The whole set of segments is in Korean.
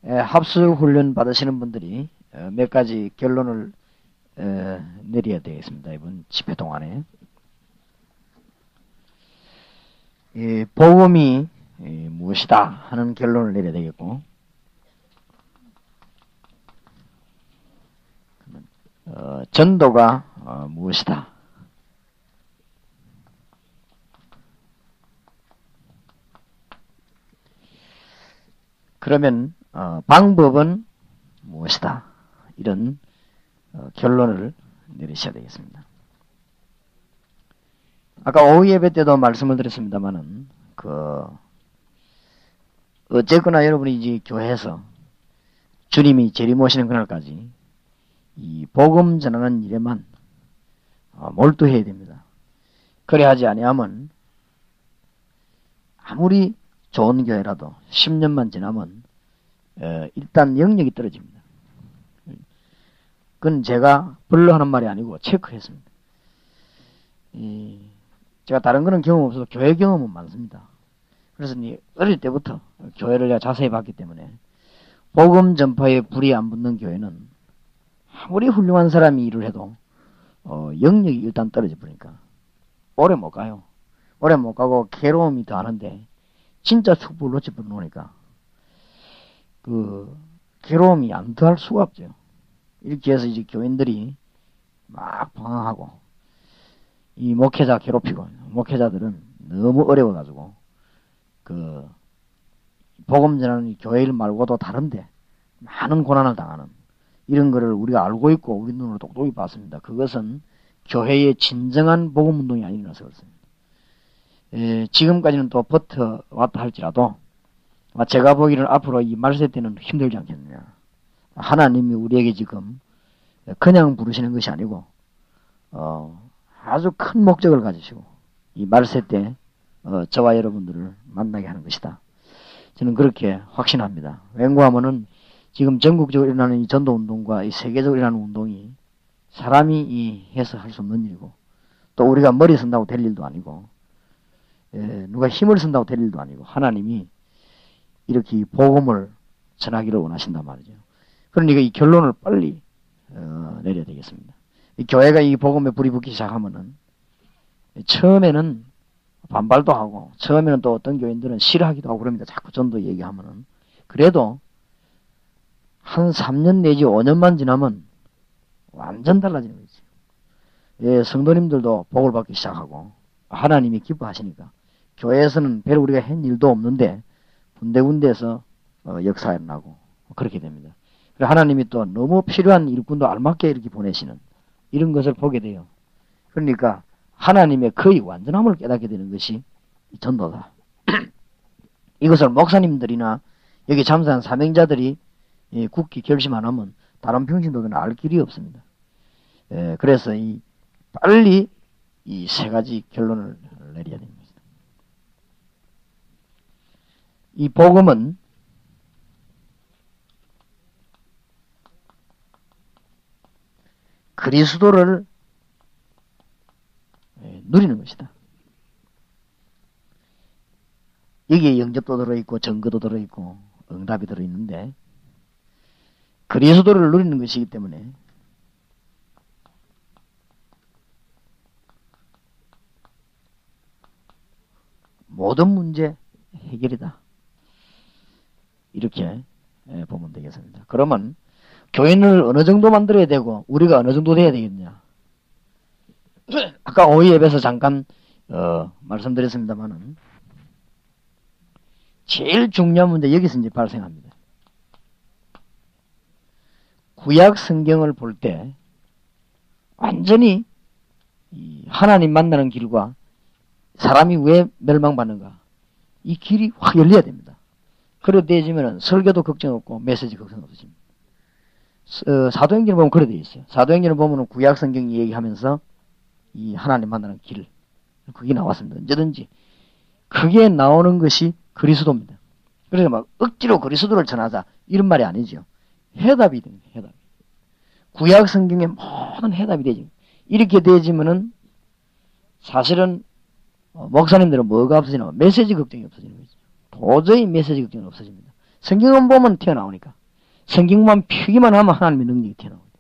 합숙 훈련 받으시는 분들이 몇 가지 결론을 내려야 되겠습니다. 이번 집회 동안에. 복음이 무엇이다 하는 결론을 내려야 되겠고, 전도가 무엇이다. 그러면 방법은 무엇이다. 이런 결론을 내리셔야 되겠습니다. 아까 오후 예배 때도 말씀을 드렸습니다만은 어쨌거나 여러분이 이제 교회에서 주님이 재림오시는 그날까지 이 복음 전하는 일에만 몰두해야 됩니다. 그래 하지 아니하면 아무리 좋은 교회라도 10년만 지나면 일단 영역이 떨어집니다. 그건 제가 별로 하는 말이 아니고 체크했습니다. 제가 다른 거는 경험 없어도 교회 경험은 많습니다. 그래서 어릴 때부터 교회를 내가 자세히 봤기 때문에 복음 전파에 불이 안 붙는 교회는 아무리 훌륭한 사람이 일을 해도 영역이 일단 떨어져 버리니까 오래 못 가요. 오래 못 가고 괴로움이 더하는데 진짜 축복을 놓쳐버리니까 괴로움이 안 더할 수가 없죠. 이렇게 해서 이제 교인들이 막 방황하고 이 목회자 괴롭히고, 목회자들은 너무 어려워가지고 복음 전하는 교회 일 말고도 다른데 많은 고난을 당하는 이런 거를 우리가 알고 있고 우리 눈으로 똑똑히 봤습니다. 그것은 교회의 진정한 복음 운동이 아니라서 그렇습니다. 지금까지는 또 버텨왔다 할지라도 제가 보기에는 앞으로 이 말세 때는 힘들지 않겠느냐. 하나님이 우리에게 지금 그냥 부르시는 것이 아니고 아주 큰 목적을 가지시고 이 말세 때 저와 여러분들을 만나게 하는 것이다. 저는 그렇게 확신합니다. 왠고하면은 지금 전국적으로 일어나는 이 전도운동과 이 세계적으로 일어나는 운동이 사람이 해서 할 수 없는 일이고 또 우리가 머리 쓴다고 될 일도 아니고 누가 힘을 쓴다고 될 일도 아니고 하나님이 이렇게 복음을 전하기를 원하신단 말이죠. 그러니까 이 결론을 빨리 내려야 되겠습니다. 이 교회가 이 복음에 불이 붙기 시작하면은 처음에는 반발도 하고 처음에는 또 어떤 교인들은 싫어하기도 하고 그럽니다. 자꾸 전도 얘기하면은. 그래도 한 3년 내지 5년만 지나면 완전 달라지는 거죠. 성도님들도 복을 받기 시작하고 하나님이 기뻐하시니까 교회에서는 별로 우리가 한 일도 없는데 군데군데에서 역사가 일어나고 그렇게 됩니다. 그래서 하나님이 또 너무 필요한 일꾼도 알맞게 이렇게 보내시는 이런 것을 보게 돼요. 그러니까 하나님의 거의 완전함을 깨닫게 되는 것이 전도다. 이것을 목사님들이나 여기 참석한 사명자들이 굳게 결심 안 하면 다른 평신도들은 알 길이 없습니다. 그래서 빨리 이 세 가지 결론을 내려야 됩니다. 이 복음은 그리스도를 누리는 것이다. 여기에 영접도 들어있고 증거도 들어있고 응답이 들어있는데 그리스도를 누리는 것이기 때문에 모든 문제 해결이다. 이렇게 보면 되겠습니다. 그러면 교인을 어느 정도 만들어야 되고 우리가 어느 정도 돼야 되겠냐. 아까 오후 예배에서 잠깐 말씀드렸습니다만은 제일 중요한 문제 여기서 이제 발생합니다. 구약 성경을 볼 때 완전히 하나님 만나는 길과 사람이 왜 멸망받는가 이 길이 확 열려야 됩니다. 그래 되지면은 설교도 걱정 없고 메시지 걱정 없어집니다. 사도행전을 보면 그래 돼 있어요. 사도행전을 보면은 구약 성경이 얘기하면서 이 하나님 만나는 길 그게 나왔습니다. 언제든지 그게 나오는 것이 그리스도입니다. 그래서 막 억지로 그리스도를 전하자 이런 말이 아니죠. 해답이 됩니다. 해답. 구약 성경의 모든 해답이 되지. 이렇게 되지면은 사실은 목사님들은 뭐가 없어지나 메시지 걱정이 없어지는 거죠. 도저히 메시지 걱정은 없어집니다. 성경은 보면 튀어나오니까. 성경만 펴기만 하면 하나님의 능력이 튀어나옵니다.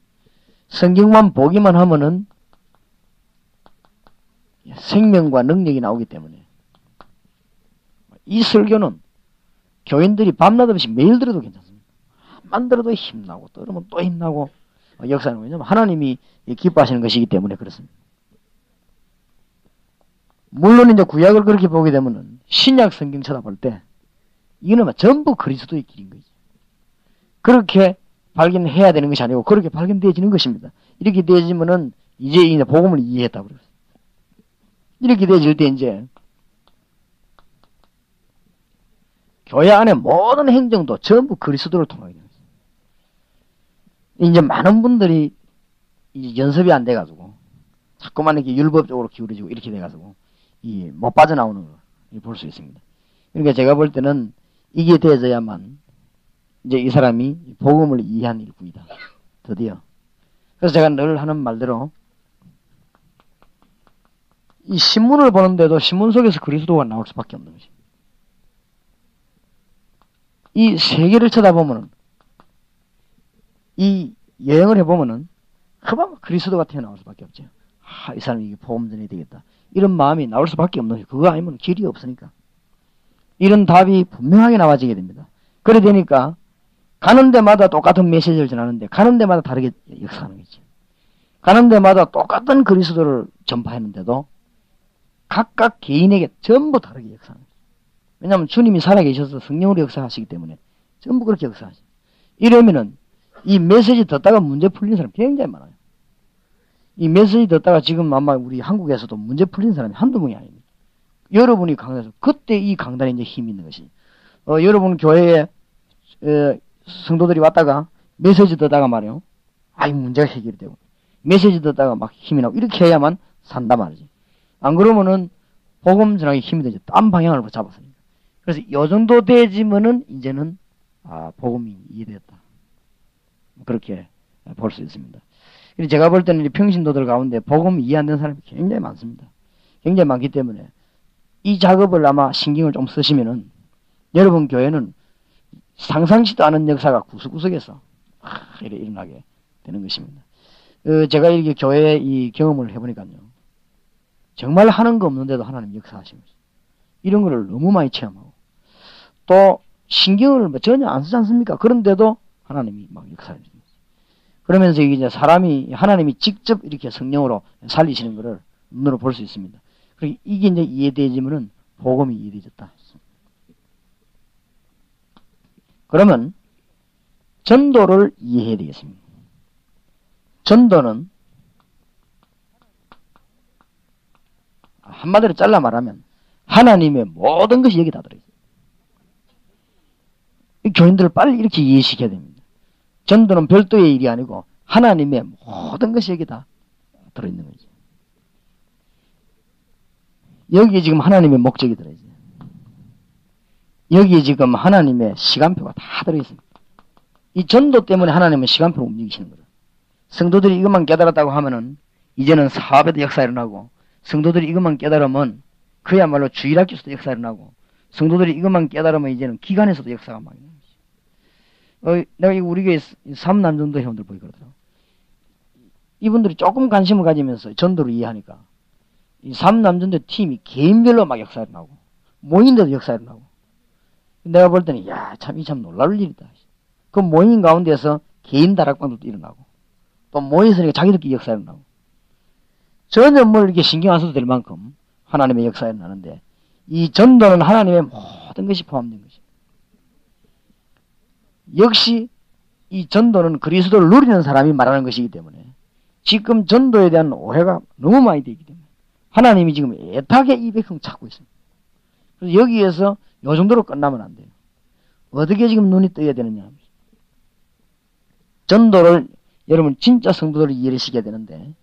성경만 보기만 하면은 생명과 능력이 나오기 때문에 이 설교는 교인들이 밤낮 없이 매일 들어도 괜찮습니다. 만들어도 힘나고 또 그러면 또 힘나고 역사는 왜냐면 하나님이 기뻐하시는 것이기 때문에 그렇습니다. 물론 이제 구약을 그렇게 보게 되면은 신약 성경 쳐다볼 때 이거는 전부 그리스도의 길인 거죠. 그렇게 발견해야 되는 것이 아니고 그렇게 발견되어지는 것입니다. 이렇게 되어지면은 이제 복음을 이해했다고 그랬어요. 이렇게 되어질 때 이제 교회 안에 모든 행정도 전부 그리스도를 통하게 됩니다. 이제 많은 분들이 이제 연습이 안 돼가지고 자꾸만 이렇게 율법적으로 기울어지고 이렇게 돼가지고 못 빠져나오는 걸 볼 수 있습니다. 그러니까 제가 볼 때는 이게 되어져야만 이제 이 사람이 복음을 이해한 일꾼이다. 드디어. 그래서 제가 늘 하는 말대로 이 신문을 보는데도 신문 속에서 그리스도가 나올 수밖에 없는 것입니다. 이 세계를 쳐다보면은 이 여행을 해보면은 그만 그리스도가 튀어나올 수밖에 없죠. 이 사람이 이게 복음 전해야 되겠다. 이런 마음이 나올 수밖에 없는 거죠. 그거 아니면 길이 없으니까. 이런 답이 분명하게 나와지게 됩니다. 그래 되니까 가는 데마다 똑같은 메시지를 전하는데 가는 데마다 다르게 역사하는 거죠. 가는 데마다 똑같은 그리스도를 전파했는데도 각각 개인에게 전부 다르게 역사하는 거죠. 왜냐하면 주님이 살아계셔서 성령으로 역사하시기 때문에 전부 그렇게 역사하죠. 이러면은 이 메시지 듣다가 문제 풀린 사람 굉장히 많아요. 이 메시지 듣다가 지금 아마 우리 한국에서도 문제 풀린 사람이 한두 명이 아닙니다. 여러분이 강단에서 그때 이 강단에 이제 힘이 있는 것이 여러분 교회에 성도들이 왔다가 메시지 듣다가 말이요. 이 문제가 해결이 되고 메시지 듣다가 막 힘이 나고 이렇게 해야만 산다 말이지. 안 그러면은 복음 전하기 힘이 되죠. 딴 방향을 잡았으니까. 그래서 요 정도 되지면은 이제는 복음이 이해됐다. 그렇게 볼 수 있습니다. 제가 볼 때는 평신도들 가운데 복음 이해 안 되는 사람이 굉장히 많습니다. 굉장히 많기 때문에 이 작업을 아마 신경을 좀 쓰시면은 여러분 교회는 상상치도 않은 역사가 구석구석에서 일어나게 되는 것입니다. 제가 이렇게 교회에 이 경험을 해보니까요. 정말 하는 거 없는데도 하나님 역사하시는 거죠. 이런 거를 너무 많이 체험하고 또 신경을 전혀 안 쓰지 않습니까? 그런데도 하나님이 막 역사하시는 거죠. 그러면서 이제 사람이 하나님이 직접 이렇게 성령으로 살리시는 것을 눈으로 볼 수 있습니다. 그리고 이게 이제 이해되지면은 복음이 이해되졌다. 그러면 전도를 이해해야 되겠습니다. 전도는 한마디로 잘라 말하면 하나님의 모든 것이 여기 다 들어있어요. 이 교인들을 빨리 이렇게 이해시켜야 됩니다. 전도는 별도의 일이 아니고 하나님의 모든 것이 여기 다 들어있는 거죠. 여기에 지금 하나님의 목적이 들어있어요. 여기에 지금 하나님의 시간표가 다 들어있습니다. 이 전도 때문에 하나님은 시간표를 움직이시는 거예요. 성도들이 이것만 깨달았다고 하면은 이제는 사업에도 역사 일어나고 성도들이 이것만 깨달으면 그야말로 주일학교에서도 역사 일어나고 성도들이 이것만 깨달으면 이제는 기관에서도 역사가 많이 나는 거죠. 내가 우리 교회 3남전도 회원들 보이 그러더라고. 이분들이 조금 관심을 가지면서 전도를 이해하니까 이 3남전도 팀이 개인별로 막 역사 일어나고 모인데도 역사 일어나고 내가 볼 때는 참 놀라울 일이다. 그 모임 가운데서 개인 다락방들도 일어나고 또 모여서 자기들끼리 역사 일어나고 전혀 뭘 이렇게 신경 안 써도 될 만큼 하나님의 역사가 일어나는데 이 전도는 하나님의 모든 것이 포함된 것입니다. 역시 이 전도는 그리스도를 누리는 사람이 말하는 것이기 때문에 지금 전도에 대한 오해가 너무 많이 되기 때문에 하나님이 지금 애타게 이 백성 찾고 있습니다. 그래서 여기에서 요 정도로 끝나면 안 돼요. 어떻게 지금 눈이 떠야 되느냐. 전도를 여러분 진짜 성도들을 이해를 시켜야 되는데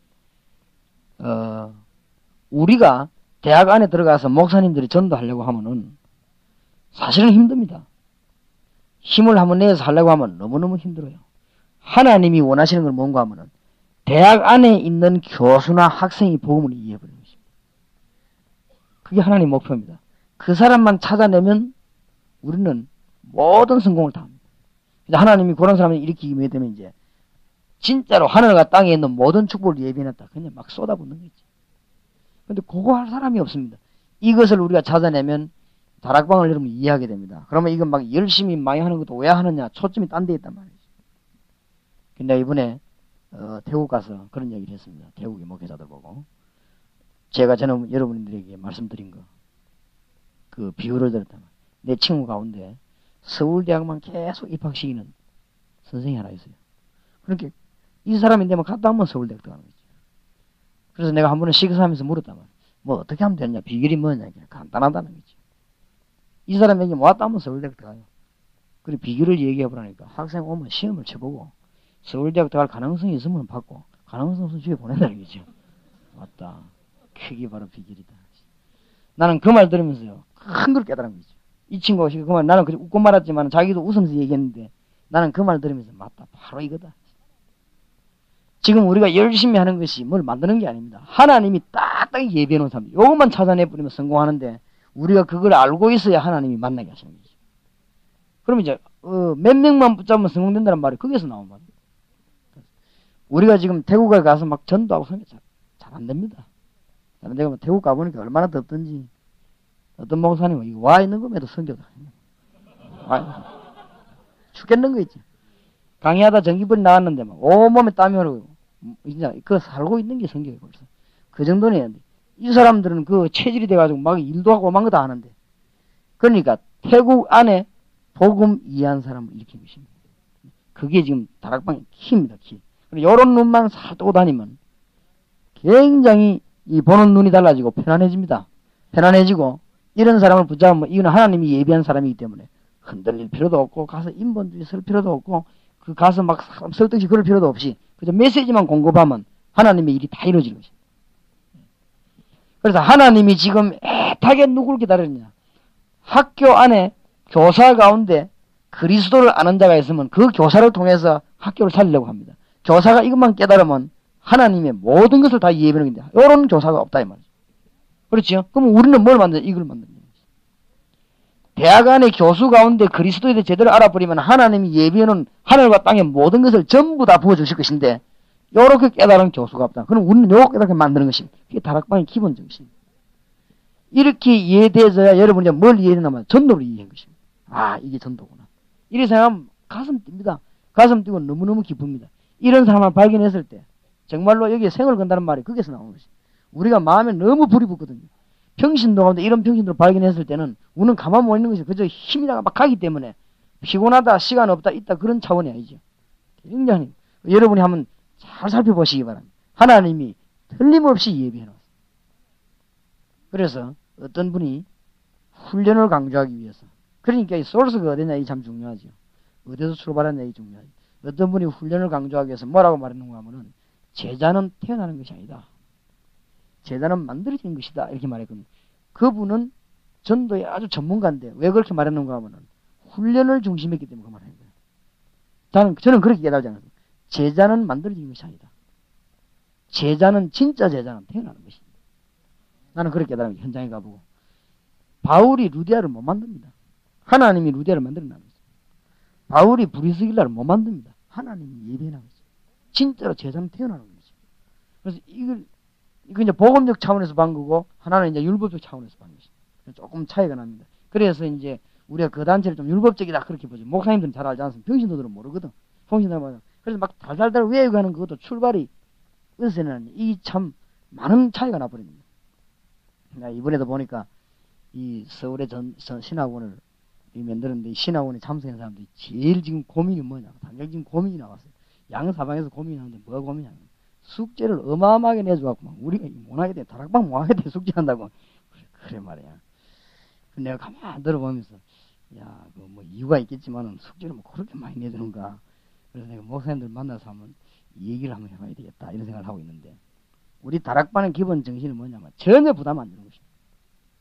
우리가 대학 안에 들어가서 목사님들이 전도하려고 하면은 사실은 힘듭니다. 힘을 한번 내서 하려고 하면 너무너무 힘들어요. 하나님이 원하시는 걸 뭔가 하면은 대학 안에 있는 교수나 학생이 복음을 이해해버리는 것입니다. 그게 하나님 목표입니다. 그 사람만 찾아내면 우리는 모든 성공을 다 합니다. 하나님이 그런 사람을 일으키게 되면 이제 진짜로 하늘과 땅에 있는 모든 축복을 예비해놨다. 그냥 막 쏟아붓는 거지. 근데 그거 할 사람이 없습니다. 이것을 우리가 찾아내면 다락방을 여러분 이해하게 됩니다. 그러면 이건 막 열심히 많이 하는 것도 왜 하느냐? 초점이 딴 데 있단 말이죠. 근데 이번에 태국 가서 그런 얘기를 했습니다. 태국의 목회자들 보고. 저는 여러분들에게 말씀드린 거, 그 비유를 들었다. 내 친구 가운데 서울대학만 계속 입학시키는 선생이 하나 있어요. 그렇게 이 사람이 되면 갔다 오면 서울대학 들어가는 거죠. 그래서 내가 한 번은 식사하면서 물었단 말이야. 뭐 어떻게 하면 되냐? 비결이 뭐냐? 간단하다는 거지. 이 사람에게 뭐 왔다 오면 서울대학 들어가요. 그리고 비결을 얘기해보라니까 학생 오면 시험을 쳐보고 서울대학 들어갈 가능성이 있으면 받고 가능성 없으면 집에 보낸다는 거죠. 맞다. 그게 바로 비결이다. 나는 그 말 들으면서요. 큰 걸 깨달은 거죠. 이 친구가 그 말, 나는 그냥 웃고 말았지만 자기도 웃으면서 얘기했는데 나는 그 말 들으면서 맞다. 바로 이거다. 지금 우리가 열심히 하는 것이 뭘 만드는 게 아닙니다. 하나님이 딱딱 예비해 놓은 사람. 이것만 찾아내버리면 성공하는데 우리가 그걸 알고 있어야 하나님이 만나게 하시는 거죠. 그러면 이제 몇 명만 붙잡으면 성공된다는 말이 거기서 나온 말이에요. 우리가 지금 태국에 가서 막 전도하고 성경 잘 안 됩니다. 내가 뭐 태국 가보니까 얼마나 덥던지 어떤 목사님은 이거 와 있는 것에도 성교다. 죽겠는 거 있지. 강의하다 전기불이 나왔는데 막 온몸에 땀이 흐르고 진짜 그 살고 있는 게 성교예요. 벌써 그 정도는 이 사람들은 그 체질이 돼가지고 막 일도 하고 막 거 다 하는데 그러니까 태국 안에 복음 이해한 사람을 일으킨 것입니다. 그게 지금 다락방의 키입니다. 키. 이런 눈만 살 뜨고 다니면 굉장히 이 보는 눈이 달라지고 편안해집니다. 편안해지고 이런 사람을 붙잡으면 이건 하나님이 예비한 사람이기 때문에 흔들릴 필요도 없고 가서 인본주의 쓸 필요도 없고 그 가서 막 사람 설득시 그럴 필요도 없이 그저 메시지만 공급하면 하나님의 일이 다 이루어지는 것입니다. 그래서 하나님이 지금 애타게 누굴 기다리느냐. 학교 안에 교사 가운데 그리스도를 아는 자가 있으면 그 교사를 통해서 학교를 살리려고 합니다. 교사가 이것만 깨달으면 하나님의 모든 것을 다 예비하는 건데 이런 교사가 없다 이 말이죠. 그렇죠? 그럼 우리는 뭘 만드냐? 이걸 만드는 거죠. 대학 안에 교수 가운데 그리스도에 대해 제대로 알아버리면 하나님이 예비하는 하늘과 땅의 모든 것을 전부 다 부어주실 것인데 이렇게 깨달은 교수가 없다. 그럼 우리는 요렇게 깨닫게 만드는 것입니다. 그게 다락방의 기본 정신입니다. 이렇게 이해되어야 여러분이 뭘 이해했냐면 전도를 이해한 것입니다. 아, 이게 전도구나. 이렇게 생각하면 가슴 뜁니다. 가슴 뛰고 너무너무 기쁩니다. 이런 사람을 발견했을 때 정말로 여기에 생을 건다는 말이 거기서 나오는 것입니다. 우리가 마음에 너무 불이 붙거든요. 평신도 가운데 이런 평신도를 발견했을 때는 우리는 가만 못 있는 것이 그저 힘이나가 막 가기 때문에 피곤하다, 시간 없다, 있다 그런 차원이 아니죠. 굉장히 여러분이 한번 잘 살펴보시기 바랍니다. 하나님이 틀림없이 예비해놨어요. 그래서 어떤 분이 훈련을 강조하기 위해서 그러니까 이 소스가 어디냐 이 참 중요하죠. 어디서 출발하냐 이 중요하죠. 어떤 분이 훈련을 강조하기 위해서 뭐라고 말했는가 하면은 제자는 태어나는 것이 아니다. 제자는 만들어지는 것이다. 이렇게 말했거든요. 그분은 전도의 아주 전문가인데 왜 그렇게 말했는가 하면은 훈련을 중심했기 때문에 그 말을 한 거예요. 저는 그렇게 깨달지 않았습니다. 제자는 만들어지는 것이 아니다. 제자는 진짜 제자는 태어나는 것입니다. 나는 그렇게 깨달은 현장에 가보고 바울이 루디아를 못 만듭니다. 하나님이 루디아를 만들어내는 거죠. 바울이 브리스길라를 못 만듭니다. 하나님이 예배하는 거죠. 진짜로 제자는 태어나는 거죠. 그래서 이거 이제 복음적 차원에서 본 거고 하나는 이제 율법적 차원에서 본 것입니다. 조금 차이가 납니다. 그래서 이제 우리가 그 단체를 좀 율법적이다 그렇게 보죠. 목사님들은 잘 알지 않습니까? 평신도들은 모르거든. 평신도들은 모르거든. 그래서 막 달달달 외우고 하는 그것도 출발이 어디서는 이 참 많은 차이가 나버립니다. 이번에도 보니까 이 서울의 신학원을 만들었는데 이 신학원에 참석한 사람들이 제일 지금 고민이 뭐냐고 당장 지금 고민이 나왔어요. 양사방에서 고민이 나는데 뭐가 고민이냐면 숙제를 어마어마하게 내줘갖고 막 우리가 못하게 돼 다락방 못하게 돼 숙제한다고 그래 말이야. 내가 가만히 들어보면서 야, 그 뭐 이유가 있겠지만은 숙제를 뭐 그렇게 많이 내주는가. 그래서 내가 목사님들 만나서 한번 얘기를 한번 해봐야 되겠다 이런 생각을 하고 있는데 우리 다락방의 기본 정신은 뭐냐면 전혀 부담 안 주는 것입니다.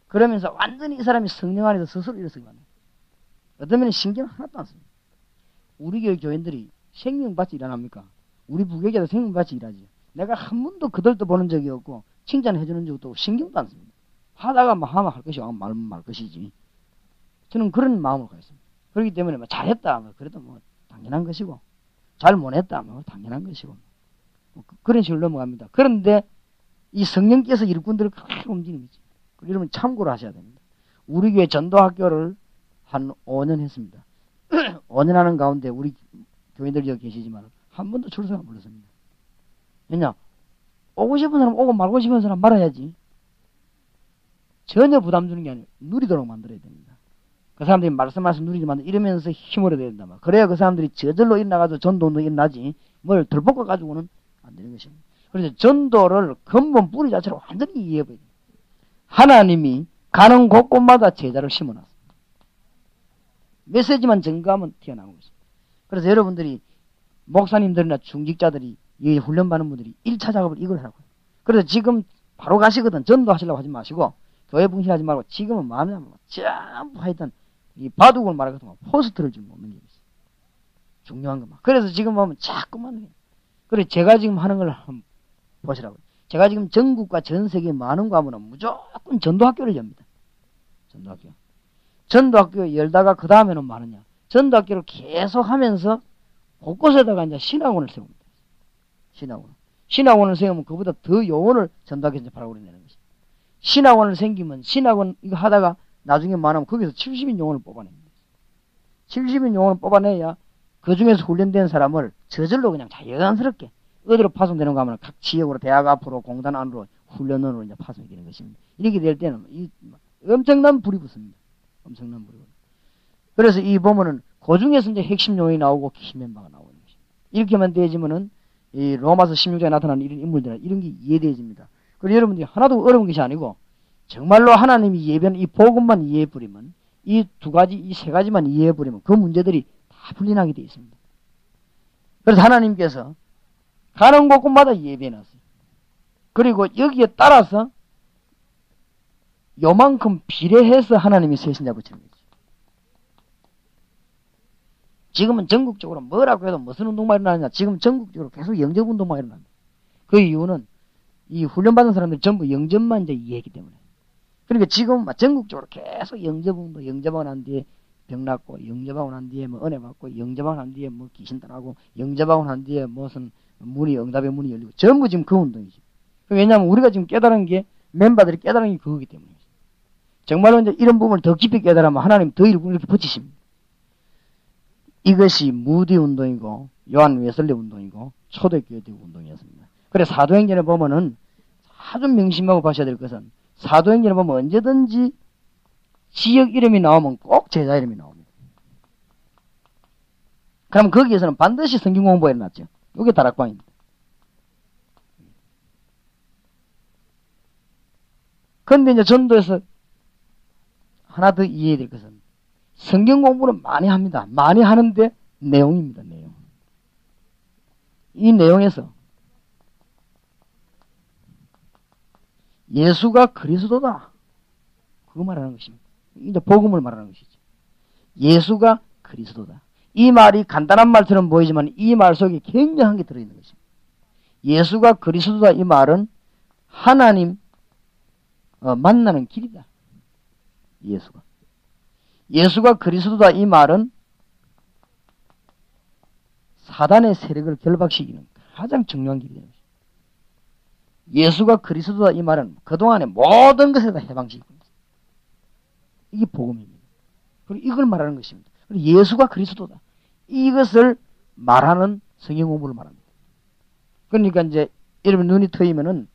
그러면서 완전히 이 사람이 성령 안에서 스스로 일어서기 바랍니다. 어떤 면에 신경 하나도 안 씁니다. 우리 교회 교인들이 생명받지 일 안 합니까? 우리 부교계도 생명받지 일하지. 내가 한 번도 그들도 보는 적이 없고 칭찬해주는 적도 없고 신경도 안 씁니다. 하다가 뭐 하면 할 것이 말 것이지. 저는 그런 마음을 가졌습니다. 그렇기 때문에 뭐 잘했다. 그래도 뭐 당연한 것이고, 잘 못했다 뭐 당연한 것이고, 그런 식으로 넘어갑니다. 그런데 이 성령께서 일꾼들을 그렇게 움직이는 거지. 여러분 참고로 하셔야 됩니다. 우리 교회 전도학교를 한 5년 했습니다. 5년 하는 가운데 우리 교인들 여기 계시지만 한 번도 출석 안 불렀습니다. 왜냐? 오고 싶은 사람 오고 말고 싶은 사람 말아야지. 전혀 부담 주는 게 아니고 누리도록 만들어야 됩니다. 그 사람들이 말씀하신 누리지 만들 이러면서 힘을 얻어야 된다. 그래야 그 사람들이 저절로 일어나가지고 전도도 일어나지 뭘 덜볶아가지고는 안 되는 것입니다. 그래서 전도를 근본 뿌리 자체로 완전히 이해해버려야 됩니다. 하나님이 가는 곳곳마다 제자를 심어놨습니다. 메시지만 증거하면 튀어나오는 것입니다. 그래서 여러분들이 목사님들이나 중직자들이 이 훈련받는 분들이 1차 작업을 이걸 하라고 해요. 그래서 지금 바로 가시거든 전도하시려고 하지 마시고 교회 분실하지 말고 지금은 마음에 안 전부 하여튼 이 바둑을 말하거든 포스트를 좀 먹는 게 있어요. 중요한 것만. 그래서 지금 보면 자꾸만 해요. 그래서 제가 지금 하는 걸 한번 보시라고요. 제가 지금 전국과 전 세계 많은 과문은 무조건 전도학교를 엽니다. 전도학교. 전도학교 열다가 그 다음에는 많으냐. 전도학교를 계속 하면서 곳곳에다가 이제 신학원을 세웁니다. 신학원을 세우면 그보다 더 요원을 전도학교에서 발굴해 내는 것입니다. 신학원을 생기면 신학원 이거 하다가 나중에 많으면 거기서 70인 요원을 뽑아냅니다. 70인 요원을 뽑아내야 그 중에서 훈련된 사람을 저절로 그냥 자연스럽게 어디로 파송되는 거 하면 각 지역으로 대학 앞으로 공단 안으로 훈련원으로 이제 파송이 되는 것입니다. 이렇게 될 때는 엄청난 불이 붙습니다. 엄청난 불이. 그래서 이 보면은 그 중에서 이제 핵심 요인이 나오고 키 멤버가 나오는 것입니다. 이렇게만 되어지면은 이 로마서 16장에 나타나는 이런 인물들 이런 게 이해되어집니다. 그리고 여러분들이 하나도 어려운 것이 아니고 정말로 하나님이 예배는 이 복음만 이해해버리면 이 두 가지, 이 세 가지만 이해해버리면 그 문제들이 다 풀리나게 되어 있습니다. 그래서 하나님께서 가는 곳곳마다 예배해놨어요. 그리고 여기에 따라서 요만큼 비례해서 하나님이 세신자 붙이는 거죠. 지금은 전국적으로 뭐라고 해도 무슨 운동만 일어나느냐. 지금 전국적으로 계속 영접 운동만 일어납니다. 그 이유는 이 훈련받은 사람들이 전부 영접만 이제 이해했기 때문에. 그러니까 지금 전국적으로 계속 영접운동, 영접하고 난 뒤에 병 낫고, 영접하고 난 뒤에 뭐 은혜 받고, 영접하고 난 뒤에 뭐 귀신 떠나고, 영접하고 난 뒤에 무슨 문이, 응답의 문이 열리고, 전부 지금 그 운동이죠. 왜냐하면 우리가 지금 깨달은 게, 멤버들이 깨달은 게 그거기 때문에. 정말로 이제 이런 부분을 더 깊이 깨달으면 하나님 더 이렇게 붙이십니다. 이것이 무디 운동이고, 요한 웨슬리 운동이고, 초대교회 운동이었습니다. 그래, 사도행전에 보면은 아주 명심하고 봐셔야 될 것은, 사도행전에 보면 언제든지 지역 이름이 나오면 꼭 제자 이름이 나옵니다. 그럼 거기에서는 반드시 성경 공부가 일어났죠. 이게 다락방입니다. 그런데 이제 전도에서 하나 더 이해해야 될 것은 성경 공부는 많이 합니다. 많이 하는데 내용입니다. 내용. 이 내용에서 예수가 그리스도다. 그거 말하는 것입니다. 이제 복음을 말하는 것이죠. 예수가 그리스도다. 이 말이 간단한 말처럼 보이지만 이 말 속에 굉장한 게 들어있는 것입니다. 예수가 그리스도다 이 말은 하나님 만나는 길이다. 예수가 그리스도다 이 말은 사단의 세력을 결박시키는 가장 중요한 길이 되는 것입니다. 예수가 그리스도다 이 말은 그동안의 모든 것에 다 해방시키는 것입니다. 이게 복음입니다. 그리고 이걸 말하는 것입니다. 그리고 예수가 그리스도다. 이것을 말하는 성경 공부를 말합니다. 그러니까 이제 여러분 눈이 트이면은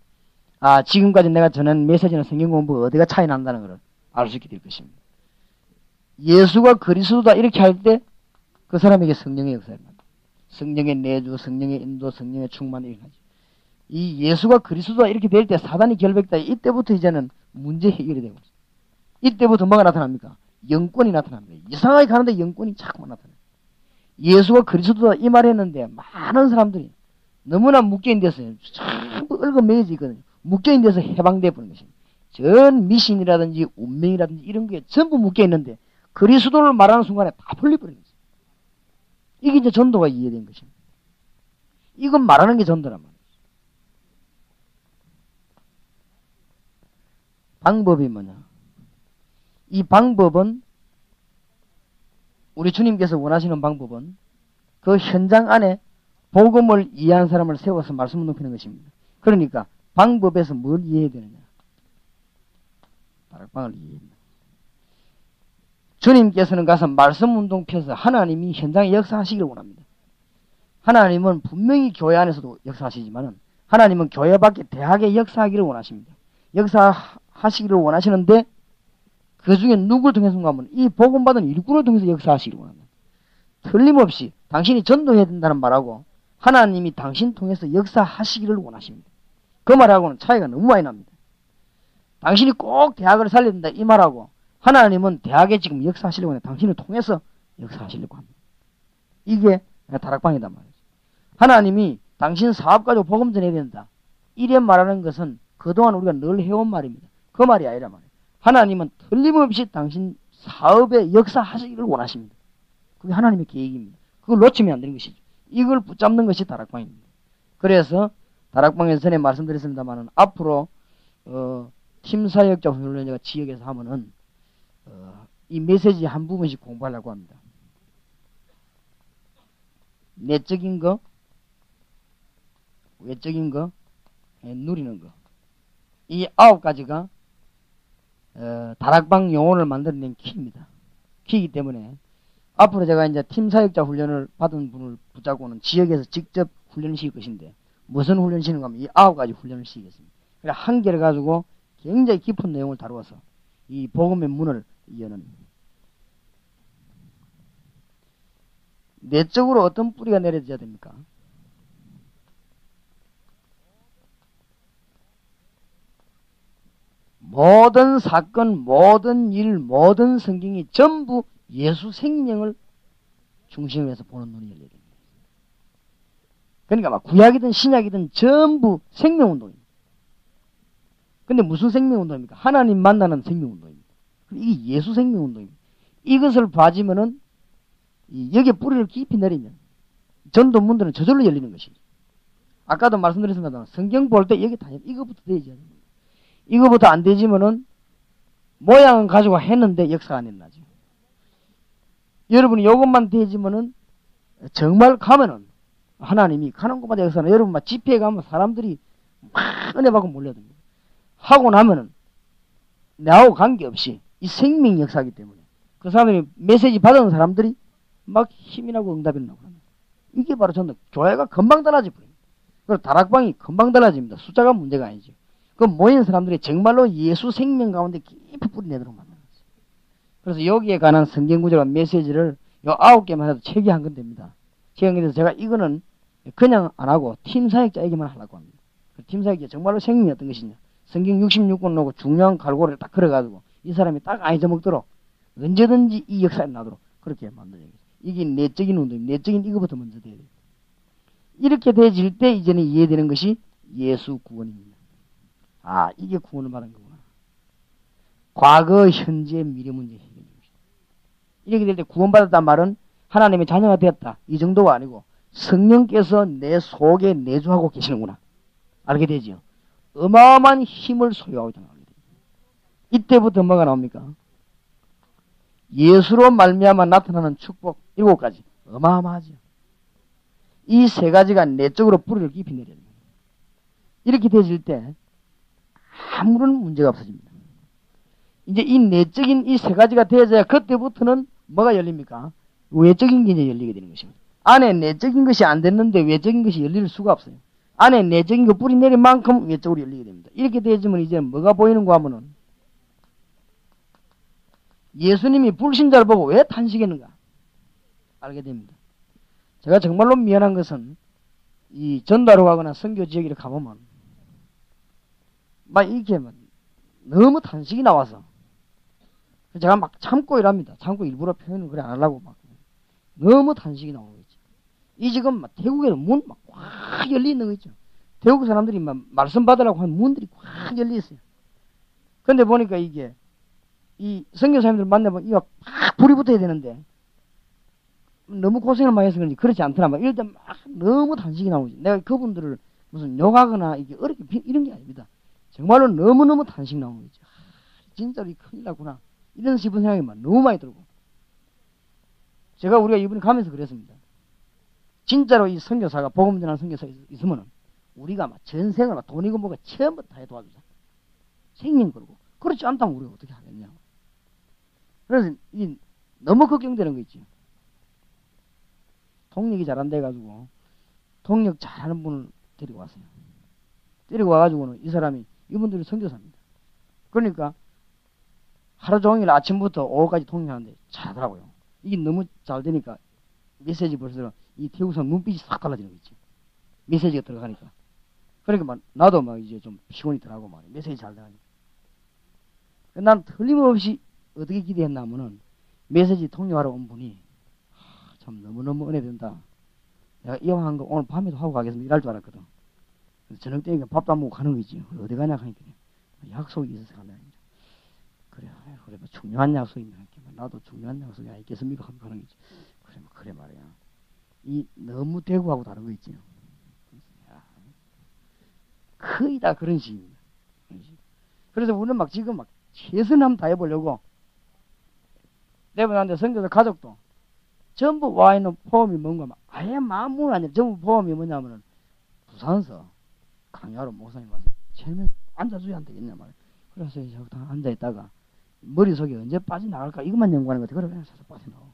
지금까지 내가 전한 메시지나 성경 공부가 어디가 차이 난다는 것을 알 수 있게 될 것입니다. 예수가 그리스도다 이렇게 할 때 그 사람에게 성령의 역사가 일어납니다. 성령의 내주, 성령의 인도, 성령의 충만이 일어나죠. 이 예수가 그리스도다 이렇게 될 때 사단이 결백다. 이때부터 이제는 문제 해결이 되고 있습니다. 이때부터 뭐가 나타납니까? 영권이 나타납니다. 이상하게 가는데 영권이 자꾸만 나타나요. 예수가 그리스도다 이 말 했는데 많은 사람들이 너무나 묶여있는 데서 전부 얽어매여져 있거든요. 묶여있는 데서 해방되어 버리는 것입니다. 전 미신이라든지 운명이라든지 이런 게 전부 묶여있는데 그리스도를 말하는 순간에 다 풀려버리는 것입니다. 이게 이제 전도가 이해된 것입니다. 이건 말하는 게 전도란 말이에요. 방법이 뭐냐? 이 방법은 우리 주님께서 원하시는 방법은 그 현장 안에 복음을 이해한 사람을 세워서 말씀운동 피는 것입니다. 그러니까 방법에서 뭘 이해해야 되느냐? 다락방을 이해합니다. 주님께서는 가서 말씀운동 펴서 하나님이 현장에 역사하시기를 원합니다. 하나님은 분명히 교회 안에서도 역사하시지만 하나님은 교회 밖에 대학에 역사하기를 원하십니다. 역사하시기를 원하시는데 그 중에 누구를 통해서인가 하면 이 복음받은 일꾼을 통해서 역사하시기를 원합니다. 틀림없이 당신이 전도해야 된다는 말하고 하나님이 당신 통해서 역사하시기를 원하십니다. 그 말하고는 차이가 너무 많이 납니다. 당신이 꼭 대학을 살려야 된다 이 말하고 하나님은 대학에 지금 역사하시려고 하는데 당신을 통해서 역사하시려고 합니다. 이게 다락방이단 말이죠. 하나님이 당신 사업 가지고 복음 전해야 된다. 이래 말하는 것은 그동안 우리가 늘 해온 말입니다. 그 말이 아니라 말이에요. 하나님은 틀림없이 당신 사업에 역사하시기를 원하십니다. 그게 하나님의 계획입니다. 그걸 놓치면 안 되는 것이죠. 이걸 붙잡는 것이 다락방입니다. 그래서 다락방에서 전에 말씀드렸습니다만 앞으로 팀사역자 훈련을 제가 지역에서 하면은 이 메시지 한 부분씩 공부하려고 합니다. 내적인 거, 외적인 거, 누리는 거. 이 9가지가 다락방 용어를 만들어낸 키입니다. 키이기 때문에 앞으로 제가 이제 팀 사역자 훈련을 받은 분을 붙잡고는 지역에서 직접 훈련을 시킬 것인데 무슨 훈련을 시키는가 하면 이 9가지 훈련을 시키겠습니다. 그래 한 개를 가지고 굉장히 깊은 내용을 다루어서 이 복음의 문을 여는 내적으로 어떤 뿌리가 내려져야 됩니까? 모든 사건, 모든 일, 모든 성경이 전부 예수 생명을 중심으로 해서 보는 눈이 열려야 됩니다. 그러니까 막 구약이든 신약이든 전부 생명운동입니다. 근데 무슨 생명운동입니까? 하나님 만나는 생명운동입니다. 이게 예수 생명운동입니다. 이것을 봐지면은 여기에 뿌리를 깊이 내리면 전도 문들은 저절로 열리는 것이죠. 아까도 말씀드렸습니다만 성경 볼 때 여기 다 이거부터 되어야 됩니다. 이거부터 안 되지면은 모양은 가지고 했는데 역사가 안 일어나죠. 여러분이 이것만 되지면은 정말 가면은 하나님이 가는 곳마다 역사는 여러분 막 집회에 가면 사람들이 막 은혜 받고 몰려듭니다. 하고 나면은 나하고 관계없이 이 생명 역사이기 때문에 그 사람들이 메시지 받은 사람들이 막 힘이 나고 응답이 나고 합니다. 이게 바로 전도. 교회가 금방 달라져 버립니다. 그리고 다락방이 금방 달라집니다. 숫자가 문제가 아니죠. 그 모인 사람들이 정말로 예수 생명 가운데 깊이 뿌리 내도록 만드는 거죠. 그래서 여기에 관한 성경 구절과 메시지를 요 9개만 해도 체계한 건 됩니다. 체계한 건데 제가 이거는 그냥 안 하고 팀 사역자에게만 하려고 합니다. 그 팀 사역자 정말로 생명이 어떤 것이냐. 성경 66권 놓고 중요한 갈고리를 딱 걸어가지고 이 사람이 딱 안 잊어먹도록 언제든지 이 역사에 나도록 그렇게 만드는 거죠. 이게 내적인 운동입니다. 내적인 이거부터 먼저 돼야 돼요. 이렇게 되질 때 이제는 이해되는 것이 예수 구원입니다. 아, 이게 구원을 받은 거구나. 과거, 현재, 미래 문제 해결입니다. 이렇게 될 때 구원받았단 말은 하나님의 자녀가 되었다. 이 정도가 아니고 성령께서 내 속에 내주하고 계시는구나. 알게 되죠. 어마어마한 힘을 소유하고 있다는 거예요. 이때부터 뭐가 나옵니까? 예수로 말미암아 나타나는 축복 7가지. 어마어마하죠. 이 3가지가 내적으로 뿌리를 깊이 내려야 됩니다. 이렇게 되질 때 아무런 문제가 없어집니다. 이제 이 내적인 이 3가지가 되어져야 그때부터는 뭐가 열립니까? 외적인 게 이제 열리게 되는 것입니다. 안에 내적인 것이 안 됐는데 외적인 것이 열릴 수가 없어요. 안에 내적인 거 뿌리 내린 만큼 외적으로 열리게 됩니다. 이렇게 되어지면 이제 뭐가 보이는가 하면은 예수님이 불신자를 보고 왜 탄식했는가 알게 됩니다. 제가 정말로 미안한 것은 이 전도하러 가거나 선교 지역에 가보면 막 이렇게 너무 탄식이 나와서 제가 막 참고 일합니다. 참고 일부러 표현을 그래 안 하려고 막 너무 탄식이 나오는 거죠. 이 지금 막 태국에도 문 막 꽉 열려 있는 거 있죠. 태국 사람들이 막 말씀 받으라고 한 문들이 꽉 열려 있어요. 근데 보니까 이게 이 선교사님들 만나보면 이거 막 불이 붙어야 되는데 너무 고생을 많이 해서 그런지 그렇지 않더라. 막 이럴 때 막 너무 탄식이 나오지. 내가 그분들을 무슨 욕하거나 이게 어렵게 이런 게 아닙니다. 정말로 너무너무 탄식 나오는 거죠. 진짜로 큰일 나구나. 이런 싶은 생각이 막 너무 많이 들고. 제가 우리가 이번에 가면서 그랬습니다. 진짜로 이 선교사가 복음 전하는 선교사가 있으면은 우리가 막 전생을 막 돈이고 뭐가 처음부터 다 해 도와주자. 생명 걸고. 그렇지 않다면 우리가 어떻게 하겠냐. 그래서 너무 걱정되는 거 있지. 통역이 잘 안 돼가지고 통역 잘하는 분을 데리고 왔어요. 데리고 와가지고는 이 사람이 이분들이 선교사입니다. 그러니까 하루 종일 아침부터 오후까지 통역하는데 잘하더라고요. 이게 너무 잘 되니까 메시지 벌써 이 태국산 눈빛이 싹 달라지는 거 있지. 메시지가 들어가니까. 그러니까 막 나도 막 이제 좀 피곤이 들어가고 말이야. 메시지 잘 들어가니까. 난 틀림없이 어떻게 기대했냐면은 메시지 통역하러 온 분이 참 너무너무 은혜된다. 내가 이왕한 거 오늘 밤에도 하고 가겠습니다. 이럴 줄 알았거든. 저녁 때니까 밥도 안 먹고 가는 거지. 어디 가냐 하니까 약속이 있어서 간다. 그래 뭐 중요한 약속이면 나도 중요한 약속이 있겠습니까? 하고 가는 거지. 그래 말이야. 이 너무 대구하고 다른 거 있지. 거의 다 그런 식입니다. 그래서 우리는 막 지금 막 최선을 한번 다 해보려고 내분한테 선교사 가족도 전부 와 있는 포함이 뭔가 막 아예 마음은 아니라 전부 포함이 뭐냐면은 부산서 강야로 목사님 와서 처음에 앉아줘야 안 되겠냐 말이야. 그래서 이제 다 앉아있다가 머릿속에 언제 빠져나갈까 이것만 연구하는 것 같아. 그래 그냥 사서 빠져나오고.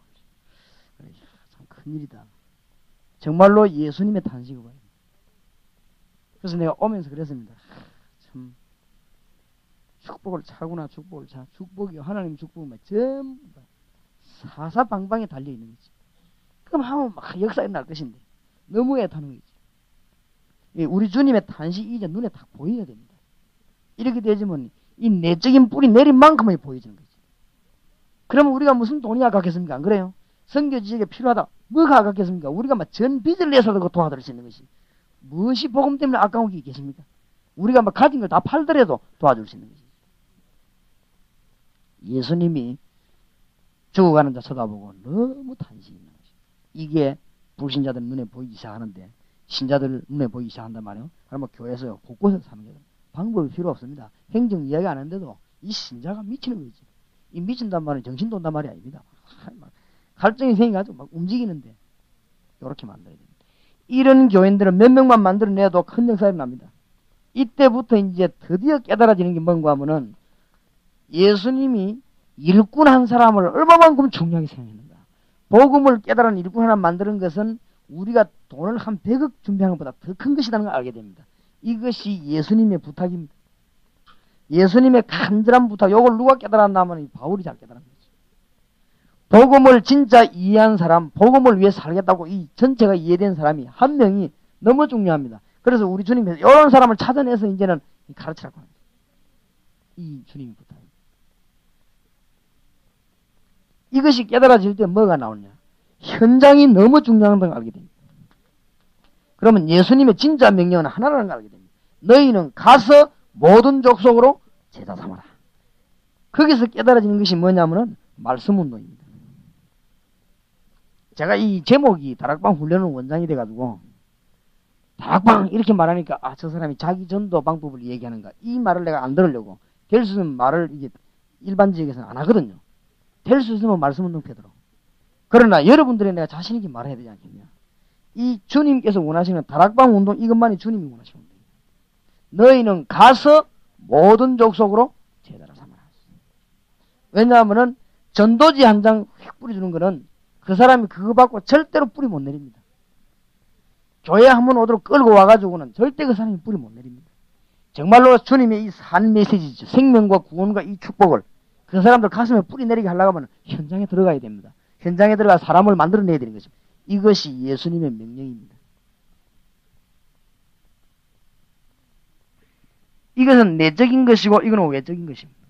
그래, 참 큰일이다. 정말로 예수님의 탄식을 봐야 돼. 그래서 내가 오면서 그랬습니다. 참 축복을 차구나 축복을 차. 축복이 하나님 축복은 전부 사사방방에 달려있는 거지. 그럼 하면 막 역사가 날 것인데 너무 애타는 거지. 우리 주님의 탄식이 이제 눈에 딱 보여야 됩니다. 이렇게 되지면 이 내적인 뿌리 내린 만큼이 보여지는 거지. 그러면 우리가 무슨 돈이 아깝겠습니까? 안 그래요? 선교지역에 필요하다. 뭐가 아깝겠습니까? 우리가 막 전 빚을 내서도 도와드릴 수 있는 것이. 무엇이 복음 때문에 아까운 게 있겠습니까? 우리가 막 가진 걸 다 팔더라도 도와줄 수 있는 것이. 예수님이 죽어가는 자 쳐다보고 너무 탄식이 있는 것이. 이게 불신자들 눈에 보이기 시작하는데 신자들 눈에 보이기 시작한단 말이에요. 그러면 교회에서 곳곳에서 사는 거예요. 방법이 필요 없습니다. 행정 이야기 안 하는데도 이 신자가 미치는 거지. 이 미친단 말은 정신도 온단 말이 아닙니다. 막 갈증이 생겨가지고 막 움직이는데 이렇게 만들어야 됩니다. 이런 교인들은 몇 명만 만들어내도 큰 역사가 납니다. 이때부터 이제 드디어 깨달아지는 게 뭔가 하면은 예수님이 일꾼 한 사람을 얼마만큼 중요하게 생각했는가. 복음을 깨달은 일꾼 하나 만드는 것은 우리가 돈을 한 100억 준비하는 것보다 더 큰 것이라는 걸 알게 됩니다. 이것이 예수님의 부탁입니다. 예수님의 간절한 부탁. 이걸 누가 깨달았냐면 바울이 잘 깨달은 거죠. 복음을 진짜 이해한 사람, 복음을 위해 살겠다고 이 전체가 이해된 사람이 한 명이 너무 중요합니다. 그래서 우리 주님께서 이런 사람을 찾아내서 이제는 가르치라고 합니다. 이 주님의 부탁입니다. 이것이 깨달아질 때 뭐가 나오냐. 현장이 너무 중요한 걸 알게 됩니다. 그러면 예수님의 진짜 명령은 하나라는 걸 알게 됩니다. 너희는 가서 모든 족속으로 제자 삼아라. 거기서 깨달아지는 것이 뭐냐면은 말씀 운동입니다. 제가 이 제목이 다락방 훈련은 원장이 돼가지고 다락방 이렇게 말하니까 저 사람이 자기 전도 방법을 얘기하는가 이 말을 내가 안 들으려고 될 수 있으면 말을 이게 일반 지역에서는 안 하거든요. 될 수 있으면 말씀 운동 패도록. 그러나 여러분들이 내가 자신 있게 말해야 되지 않겠냐. 이 주님께서 원하시는 다락방 운동 이것만이 주님이 원하시는 운동입니다. 너희는 가서 모든 족속으로 제자를 삼아라. 왜냐하면은 전도지 한 장 휙 뿌려주는 거는 그 사람이 그거 받고 절대로 뿌리 못 내립니다. 교회 한번 오도록 끌고 와가지고는 절대 그 사람이 뿌리 못 내립니다. 정말로 주님의 이 산 메시지죠. 생명과 구원과 이 축복을 그 사람들 가슴에 뿌리 내리게 하려고 하면 현장에 들어가야 됩니다. 현장에 들어가 사람을 만들어내야 되는 것입니다. 이것이 예수님의 명령입니다. 이것은 내적인 것이고 이거는 외적인 것입니다.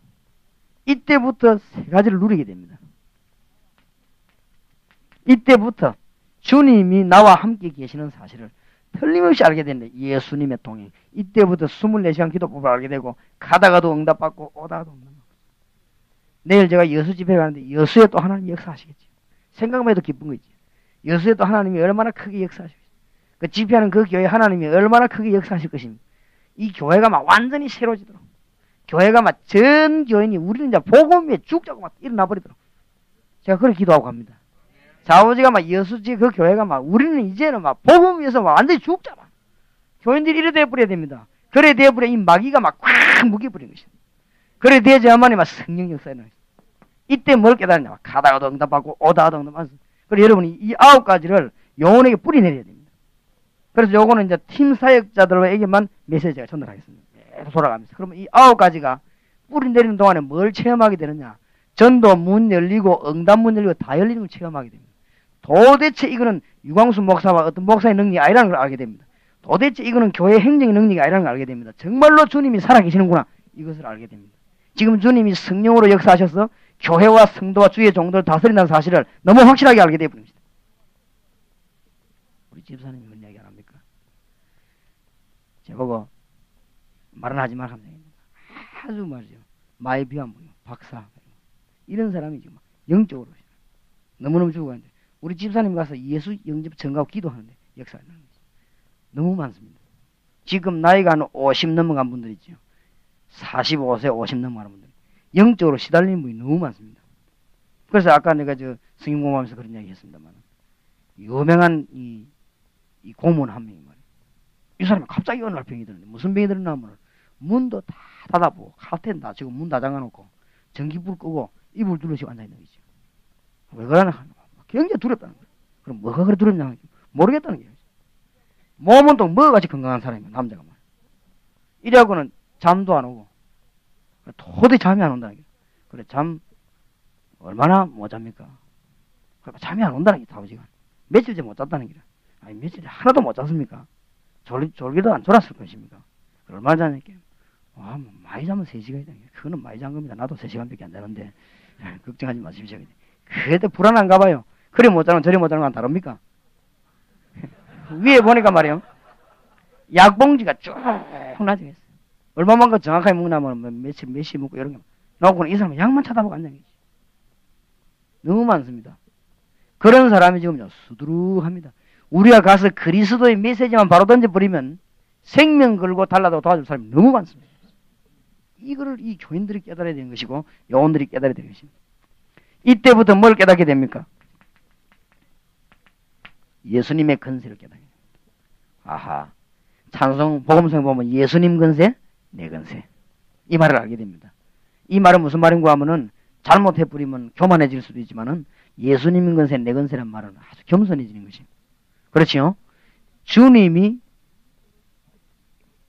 이때부터 세 가지를 누리게 됩니다. 이때부터 주님이 나와 함께 계시는 사실을 틀림없이 알게 되는데 예수님의 동행. 이때부터 24시간 기도법을 알게 되고 가다가도 응답받고 오다가도 응답받고. 내일 제가 여수 집회 가는데 여수에 또 하나님이 역사하시겠지. 생각만 해도 기쁜 거지. 여수에 또 하나님이 얼마나 크게 역사하시겠지. 그 집회하는 그 교회 하나님이 얼마나 크게 역사하실 것입니다. 이 교회가 막 완전히 새로지도록. 교회가 막 전 교인이 우리는 이제 복음 위에 죽자고 막 일어나 버리도록. 제가 그렇게 기도하고 갑니다. 아버지가 막 여수지 그 교회가 막 우리는 이제는 막 복음 위해서 완전히 죽자 막. 교인들이 이래 돼버려야 됩니다. 그래 돼버려 이 마귀가 막 꽉 묶여버린 것입니다. 그래 되지야만이 막 성령 역사에 나와요. 이때 뭘 깨달았냐? 막 가다가도 응답받고 오다가도 응답받고. 그래서 여러분이 이 9가지를 영혼에게 뿌리내려야 됩니다. 그래서 요거는 이제 팀 사역자들에게만 메시지가 전달하겠습니다. 계속 돌아가면서. 그러면 이 9가지가 뿌리내리는 동안에 뭘 체험하게 되느냐? 전도 문 열리고 응답 문 열리고 다 열리는 걸 체험하게 됩니다. 도대체 이거는 유광수 목사와 어떤 목사의 능력이 아니라는 걸 알게 됩니다. 도대체 이거는 교회 행정의 능력이 아니라는 걸 알게 됩니다. 정말로 주님이 살아계시는구나. 이것을 알게 됩니다. 지금 주님이 성령으로 역사하셔서 교회와 성도와 주의 종들을 다스린다는 사실을 너무 확실하게 알게 되어버립니다. 우리 집사님이 그런 이야기 안 합니까? 제보고 말은 하지 말라 합니다. 아주 말이죠. 마의 비한 분이요. 박사. 이런 사람이 지금 영적으로 너무너무 죽어가는데 우리 집사님 가서 예수 영접 전가하고 기도하는데 역사가 나는 거죠. 너무 많습니다. 지금 나이가 한 50 넘어간 분들 있죠. 45세 50 넘어가는 분들 영적으로 시달리는 분이 너무 많습니다. 그래서 아까 내가 저 성경 공부하면서 그런 이야기 했습니다만 유명한 이 고문 한 명이 말이에요. 이 사람이 갑자기 어느 날 병이 드는데 무슨 병이 들었나 하면 문도 다 닫아보고 칼텐 다 지금 문 다 잠가놓고 전기불 끄고 이불 둘러시고 앉아있는 거죠. 왜 그러나? 굉장히 두렵다는 거예요. 그럼 뭐가 그렇게 두렵냐? 모르겠다는 거예요. 몸은 또 뭐같이 건강한 사람이에요. 남자가 말이에요. 이래갖고는 잠도 안 오고 도저히 잠이 안 온다는 거예요. 그래 잠 얼마나 못 잡니까? 그러니까 잠이 안 온다는 게 아버지가 며칠째 못 잤다는 거예요. 아니 며칠째 하나도 못 잤습니까? 졸기도 안 졸았을 것입니까? 얼마나 자니까? 와, 뭐 많이 자면 3시간이다. 그거는 많이 잔 겁니다. 나도 3시간밖에 안 자는데 걱정하지 마십시오. 그래도 불안한가 봐요. 그래 못 자는 저래 못 자는 건 다릅니까? 위에 보니까 말이에요. 약봉지가 쭉 나중에 있어요. 얼마만큼 정확하게 먹나면 며칠 몇 시 먹고 이런 게 나오고는 이 사람은 약만 쳐다보고 앉아 계시. 너무 많습니다. 그런 사람이 지금요 수두룩합니다. 우리가 가서 그리스도의 메시지만 바로 던져버리면 생명 걸고 달라도 도와줄 사람이 너무 많습니다. 이거를 이 교인들이 깨달아야 되는 것이고 요원들이 깨달아야 되는 것입니다. 이때부터 뭘 깨닫게 됩니까? 예수님의 건세를 깨닫게 됩니다. 아하, 찬송 복음성 보면 예수님 건세, 내 건세 이 말을 알게 됩니다. 이 말은 무슨 말인가 하면은 잘못해버리면 교만해질 수도 있지만은 예수님 건세, 내 건세란 말은 아주 겸손해지는 것입니다. 그렇지요? 주님이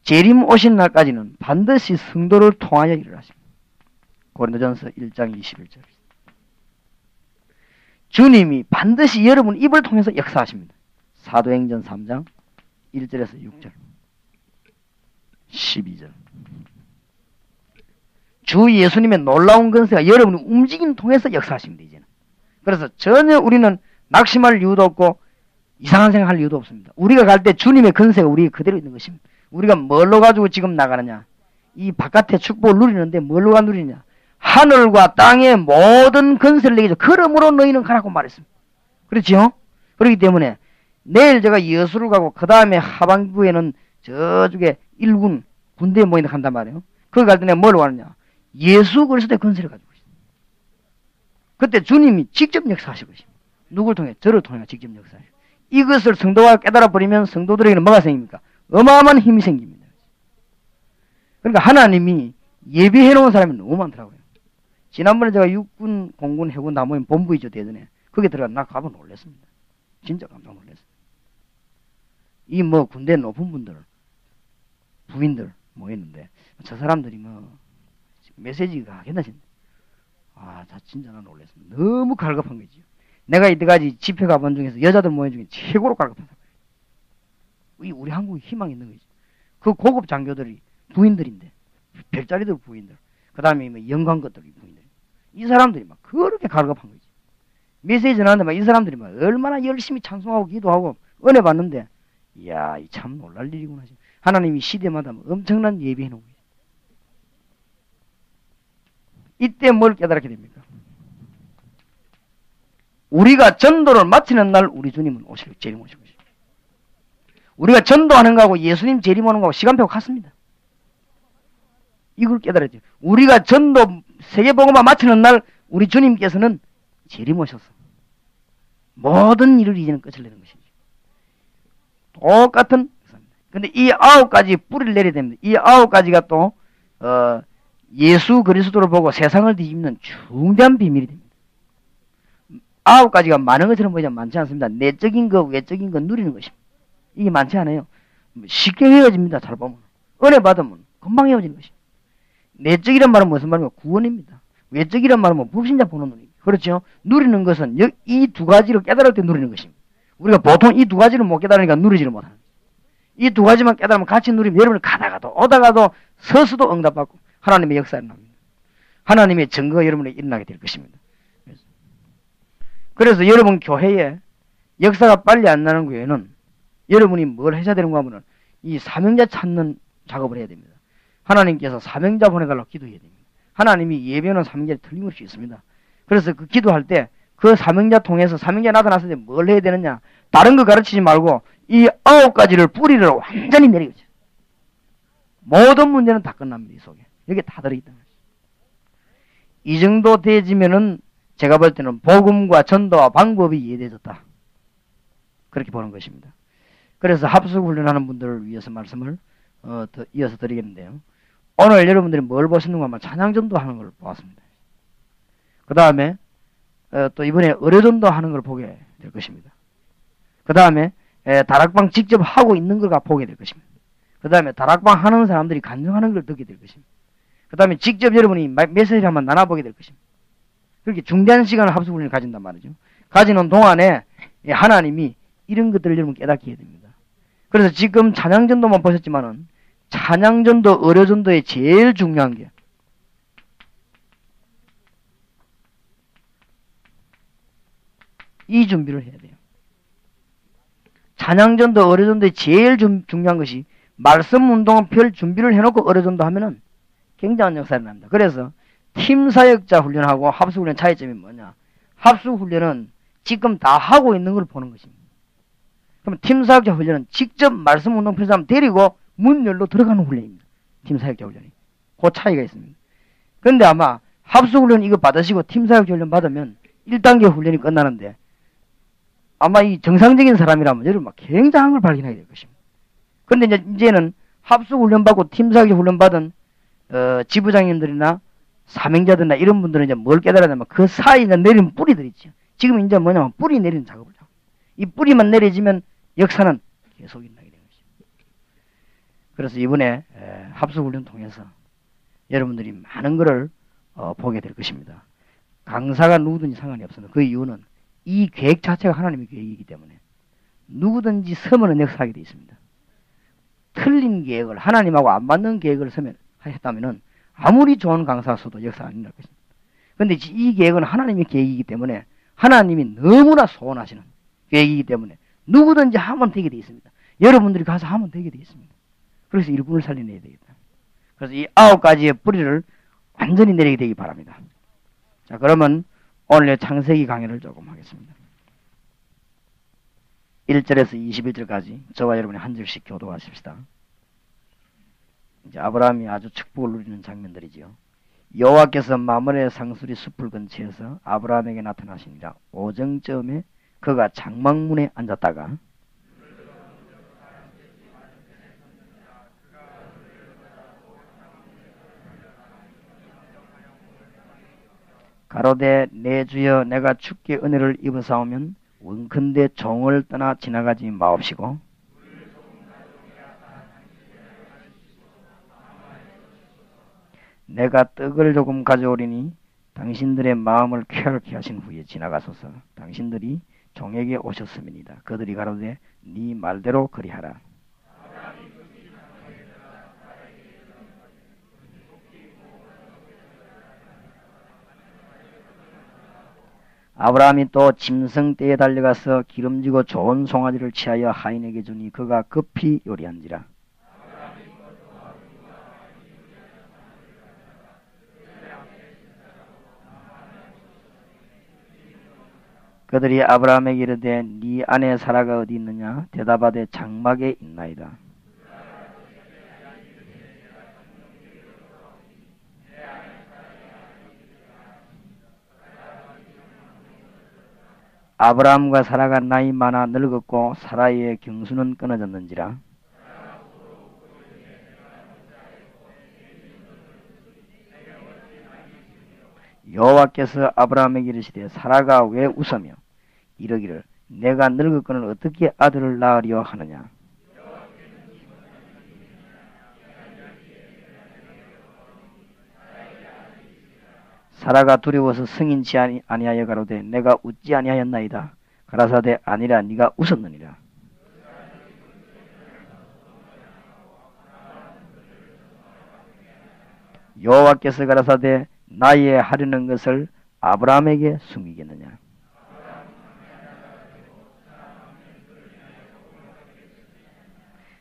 재림 오신 날까지는 반드시 성도를 통하여 일을 하십니다. 고린도전서 1장 21절. 주님이 반드시 여러분 입을 통해서 역사하십니다. 사도행전 3장 1절에서 6절 12절. 주 예수님의 놀라운 건세가 여러분의 움직임 통해서 역사하십니다. 이제는. 그래서 전혀 우리는 낙심할 이유도 없고 이상한 생각할 이유도 없습니다. 우리가 갈 때 주님의 건세가 우리에 그대로 있는 것입니다. 우리가 뭘로 가지고 지금 나가느냐? 이 바깥의 축복을 누리는데 뭘로 가 누리느냐? 하늘과 땅의 모든 건세를 내게 줘. 그러므로 너희는 가라고 말했습니다. 그렇지요? 그렇기 때문에 내일 제가 여수를 가고 그 다음에 하반부에는 저쪽에 일군 군대에 모인다 한단 말이에요. 거기 갈 때 내가 뭘 하느냐? 예수 그리스도의 건세를 가지고 있습니다. 그때 주님이 직접 역사하실 것입니다. 누굴 통해? 저를 통해 직접 역사하실. 이것을 성도가 깨달아 버리면 성도들에게는 뭐가 생깁니까? 어마어마한 힘이 생깁니다. 그러니까 하나님이 예비해 놓은 사람이 너무 많더라고요. 지난번에 제가 육군, 공군, 해군 다 모인 본부 있죠, 대전에. 거기 들어가 나 가면 놀랐습니다. 진짜 깜짝 놀랐어요. 이 뭐 군대 높은 분들, 부인들 모였는데 저 사람들이 뭐 메시지가 하겠나 싶네. 아, 진짜 나 놀랐습니다. 너무 갈급한 거지요. 내가 이때까지 집회 가본 중에서 여자들 모임 중에 최고로 갈급한 사람. 우리 한국에 희망이 있는 거지. 그 고급 장교들이 부인들인데, 별자리들 부인들. 그 다음에 뭐 영광 것들이 부인들. 이 사람들이 막 그렇게 갈급한 거지. 메시지 전하는데 막 이 사람들이 막 얼마나 열심히 찬송하고 기도하고 은혜 받는데, 이야, 이 참 놀랄 일이구나. 하나님이 시대마다 엄청난 예비해 놓은 거예요. 이때 뭘 깨달게 됩니까? 우리가 전도를 마치는 날 우리 주님은 재림 오실 것입니다. 우리가 전도하는 거하고 예수님 재림 오는 거하고 시간표가 같습니다. 이걸 깨달았죠. 우리가 전도 세계복음화 마치는 날 우리 주님께서는 재림 오셔서 모든 일을 이제는 끝을 내는 것이죠. 똑같은 역사입니다. 근데 이 9가지 뿌리를 내려야 됩니다. 이 9가지가 또 예수 그리스도를 보고 세상을 뒤집는 중대한 비밀이 됩니다. 9가지가 많은 것처럼 보이지 많지 않습니다. 내적인 거, 외적인 거 누리는 것입니다. 이게 많지 않아요. 쉽게 헤어집니다. 잘 보면. 은혜 받으면 금방 헤어지는 것입니다. 내적이란 말은 무슨 말입니까? 구원입니다. 외적이란 말은 뭐 불신자 보는 눈입니다. 그렇죠? 누리는 것은 이 두 가지를 깨달을 때 누리는 것입니다. 우리가 보통 이 두 가지를 못 깨달으니까 누리지를 못하는 거예요. 이 두 가지만 깨달으면 같이 누리면 여러분이 가다가도 오다가도 서서도 응답받고 하나님의 역사가 일어납니다. 하나님의 증거가 여러분에 일어나게 될 것입니다. 그래서 여러분 교회에 역사가 빨리 안 나는 교회는 여러분이 뭘 하셔야 되는가 하면은 이 사명자 찾는 작업을 해야 됩니다. 하나님께서 사명자 보내달라고 기도해야 됩니다. 하나님이 예배하는 사명자를 틀림없이 있습니다. 그래서 그 기도할 때 그 사명자 통해서 사명자 나타났을 때 뭘 해야 되느냐, 다른 거 가르치지 말고 이 9가지를 뿌리를 완전히 내리겠죠. 모든 문제는 다 끝납니다. 이 속에 여기 다 들어있다는 거죠. 이 정도 되지면은 제가 볼 때는 복음과 전도와 방법이 이해되졌다, 그렇게 보는 것입니다. 그래서 합숙훈련하는 분들을 위해서 말씀을 더 이어서 드리겠는데요. 오늘 여러분들이 뭘 보시는가 하면 찬양전도 하는 걸 보았습니다. 그 다음에 또 이번에 의료전도 하는 걸 보게 될 것입니다. 그 다음에 다락방 직접 하고 있는 걸 보게 될 것입니다. 그 다음에 다락방 하는 사람들이 간증하는 걸 듣게 될 것입니다. 그 다음에 직접 여러분이 메시지를 한번 나눠보게 될 것입니다. 그렇게 중대한 시간을 합숙훈련을 가진단 말이죠. 가지는 동안에 하나님이 이런 것들을 여러분 깨닫게 해야 됩니다. 그래서 지금 찬양전도만 보셨지만은 찬양전도, 의료전도의 제일 중요한 게 이 준비를 해야 돼요. 찬양전도, 의료전도의 제일 중요한 것이 말씀 운동은 별 준비를 해놓고 의료전도 하면은 굉장한 역사가 납니다. 그래서 팀사역자 훈련하고 합숙훈련 차이점이 뭐냐? 합숙훈련은 지금 다 하고 있는 걸 보는 것입니다. 그러면 팀사역자 훈련은 직접 말씀 운동 필요한 사람 데리고 문 열로 들어가는 훈련입니다. 팀사역자 훈련이. 그 차이가 있습니다. 그런데 아마 합숙훈련 이거 받으시고 팀사역자 훈련 받으면 1단계 훈련이 끝나는데 아마 이 정상적인 사람이라면 여러분 막 굉장한 걸 발견하게 될 것입니다. 그런데 이제는 합숙훈련 받고 팀사역자 훈련 받은 지부장님들이나 사명자들이나 이런 분들은 이제 뭘 깨달아야 되면 그 사이에 내리는 뿌리들 있죠. 지금 이제 뭐냐면 뿌리 내리는 작업을 하고, 이 뿌리만 내려지면 역사는 계속 일어나게 되는 것입니다. 그래서 이번에 합숙훈련 통해서 여러분들이 많은 것을 보게 될 것입니다. 강사가 누구든지 상관이 없습니다. 그 이유는 이 계획 자체가 하나님의 계획이기 때문에 누구든지 서면은 역사하게 되어 있습니다. 틀린 계획을, 하나님하고 안 맞는 계획을 했다면은 아무리 좋은 강사서도 역사 안 일어날 것입니다. 그런데 이 계획은 하나님의 계획이기 때문에 하나님이 너무나 소원하시는 계획이기 때문에 누구든지 하면 되게 되어 있습니다. 여러분들이 가서 하면 되게 되어 있습니다. 그래서 일꾼을 살려내야 되겠다. 그래서 이 9가지의 뿌리를 완전히 내리게 되기 바랍니다. 자, 그러면 오늘의 창세기 강의를 조금 하겠습니다. 1절에서 21절까지 저와 여러분이 한 절씩 교도하십시다. 이제 아브라함이 아주 축복을 누리는 장면들이지요. 여호와께서 마므레 상수리 숲을 근처에서 아브라함에게 나타나시니라. 오정쯤에 그가 장막문에 앉았다가 가로되 내 주여 내가 주께 은혜를 입어사오면 원컨대 종을 떠나 지나가지 마옵시고 내가 떡을 조금 가져오리니 당신들의 마음을 쾌활케 하신 후에 지나가소서. 당신들이 종에게 오셨음이니이다. 그들이 가로되 네 말대로 그리하라. 아브라함이 또 짐승떼에 달려가서 기름지고 좋은 송아지를 취하여 하인에게 주니 그가 급히 요리한지라. 그들이 아브라함에게 이르되 네 아내 사라가 어디 있느냐? 대답하되 장막에 있나이다. 아브라함과 사라가 나이 많아 늙었고 사라의 경수는 끊어졌는지라. 여호와께서 아브라함에게 이르시되 사라가 왜 웃으며 이러기를 내가 늙었거늘 어떻게 아들을 낳으려 하느냐. 사라가 두려워서 승인치 아니하여 가로되 내가 웃지 아니하였나이다. 가라사대 아니라 네가 웃었느니라. 여호와께서 가라사대 나의 하려는 것을 아브라함에게 숨기겠느냐.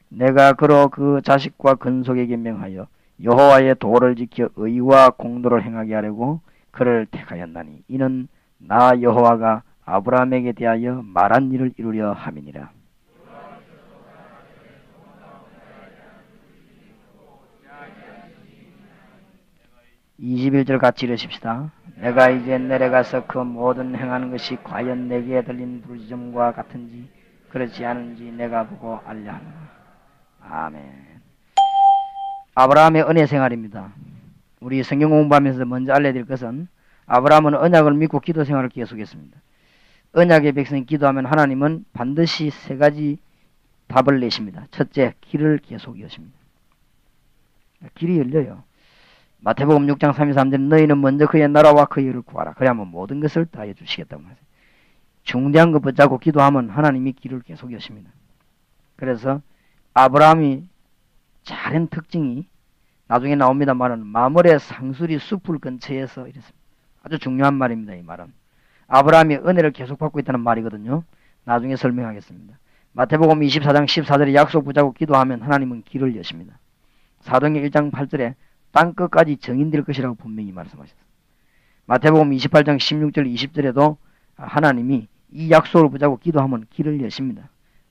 내가 그로 그 자식과 근속에게 명하여 여호와의 도를 지켜 의와 공도를 행하게 하려고 그를 택하였나니 이는 나 여호와가 아브라함에게 대하여 말한 일을 이루려 함이니라. 21절 같이 읽으십시다. 내가 이제 내려가서 그 모든 행하는 것이 과연 내게 들린 부르짖음과 같은지 그렇지 않은지 내가 보고 알려 하노라. 아멘. 아브라함의 은혜 생활입니다. 우리 성경 공부하면서 먼저 알려드릴 것은 아브라함은 언약을 믿고 기도 생활을 계속했습니다. 언약의 백성이 기도하면 하나님은 반드시 세 가지 답을 내십니다. 첫째, 길을 계속 여십니다. 길이 열려요. 마태복음 6장 33절에 너희는 먼저 그의 나라와 그의 의를 구하라. 그래야만 모든 것을 다 해주시겠다고 하세요. 중대한 것 붙잡고 기도하면 하나님이 길을 계속 여십니다. 그래서 아브라함이 잘한 특징이 나중에 나옵니다만은 마므레 상수리 숲을 근처에서 이랬습니다. 아주 중요한 말입니다. 이 말은 아브라함이 은혜를 계속 받고 있다는 말이거든요. 나중에 설명하겠습니다. 마태복음 24장 14절에 약속 붙잡고 기도하면 하나님은 길을 여십니다. 사도행전 1장 8절에 땅끝까지 정인될 것이라고 분명히 말씀하셨습니다. 마태복음 28장 16절 20절에도 하나님이 이 약속을 붙잡고 기도하면 길을 여십니다.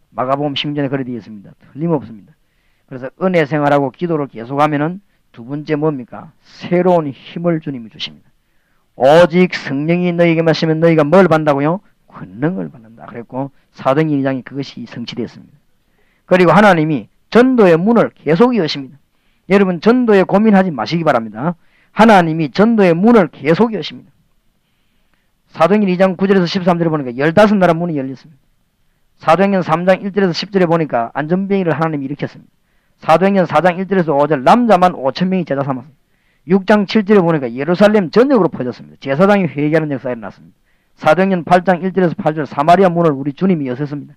마가복음 16절에 그래 되어 있습니다. 틀림없습니다. 그래서 은혜 생활하고 기도를 계속하면은 두 번째 뭡니까? 새로운 힘을 주님이 주십니다. 오직 성령이 너희에게 마시면 너희가 뭘 받는다고요? 권능을 받는다. 그랬고 사도행전 2장에 그것이 성취되었습니다. 그리고 하나님이 전도의 문을 계속 여십니다. 여러분 전도에 고민하지 마시기 바랍니다. 하나님이 전도의 문을 계속 여십니다. 사도행전 2장 9절에서 13절에 보니까 15나라 문이 열렸습니다. 사도행전 3장 1절에서 10절에 보니까 안전병이를 하나님이 일으켰습니다. 사도행전 4장 1절에서 5절 남자만 5,000명이 제자 삼았습니다. 6장 7절에 보니까 예루살렘 전역으로 퍼졌습니다. 제사장이 회개하는 역사가 일어났습니다. 사도행전 8장 1절에서 8절 사마리아 문을 우리 주님이 여셨습니다.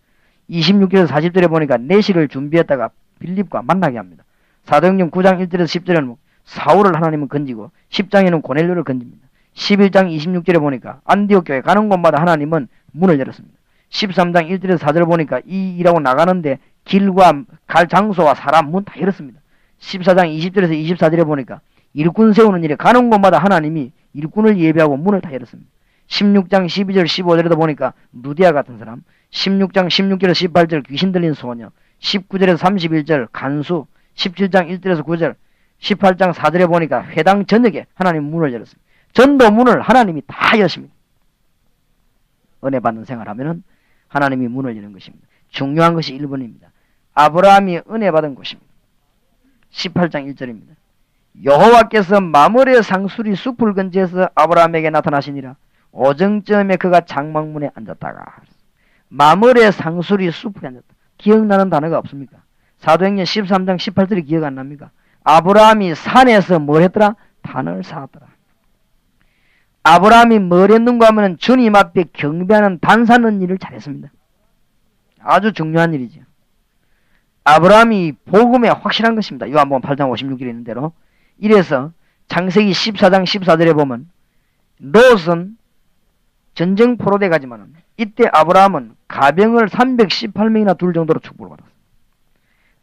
26절에서 40절에 보니까 내시를 준비했다가 빌립과 만나게 합니다. 사도행전 9장 1절에서 10절에는 사울을 하나님은 건지고 10장에는 고넬료를 건집니다. 11장 26절에 보니까 안디옥 교회 가는 곳마다 하나님은 문을 열었습니다. 13장 1절에서 4절 보니까 이 일하고 나가는데 길과 갈 장소와 사람 문 다 열었습니다. 14장 20절에서 24절에 보니까 일꾼 세우는 일에 가는 곳마다 하나님이 일꾼을 예배하고 문을 다 열었습니다. 16장 12절 15절에도 보니까 누디아 같은 사람, 16장 16절에서 18절 귀신 들린 소녀, 19절에서 31절 간수, 17장 1절에서 9절, 18장 4절에 보니까 회당 전역에 하나님 문을 열었습니다. 전도 문을 하나님이 다 여십니다. 은혜 받는 생활하면은 하나님이 문을 여는 것입니다. 중요한 것이 1번입니다. 아브라함이 은혜 받은 곳입니다. 18장 1절입니다. 여호와께서 마므레 상수리 숲을 근처에서 아브라함에게 나타나시니라. 오정쯤에 그가 장막문에 앉았다가. 마므레 상수리 숲에 앉았다. 기억나는 단어가 없습니까? 사도행전 13장 18절이 기억 안 납니까? 아브라함이 산에서 뭘 했더라? 단을 쌓았더라. 아브라함이 뭘 했는가 하면 주님 앞에 경배하는 단 사는 일을 잘했습니다. 아주 중요한 일이죠. 아브라함이 복음에 확실한 것입니다. 요한복음 8장 56절에 있는 대로. 이래서 창세기 14장 14절에 보면 롯은 전쟁 포로돼 가지만 이때 아브라함은 가병을 318명이나 둘 정도로 축복을 받았어요.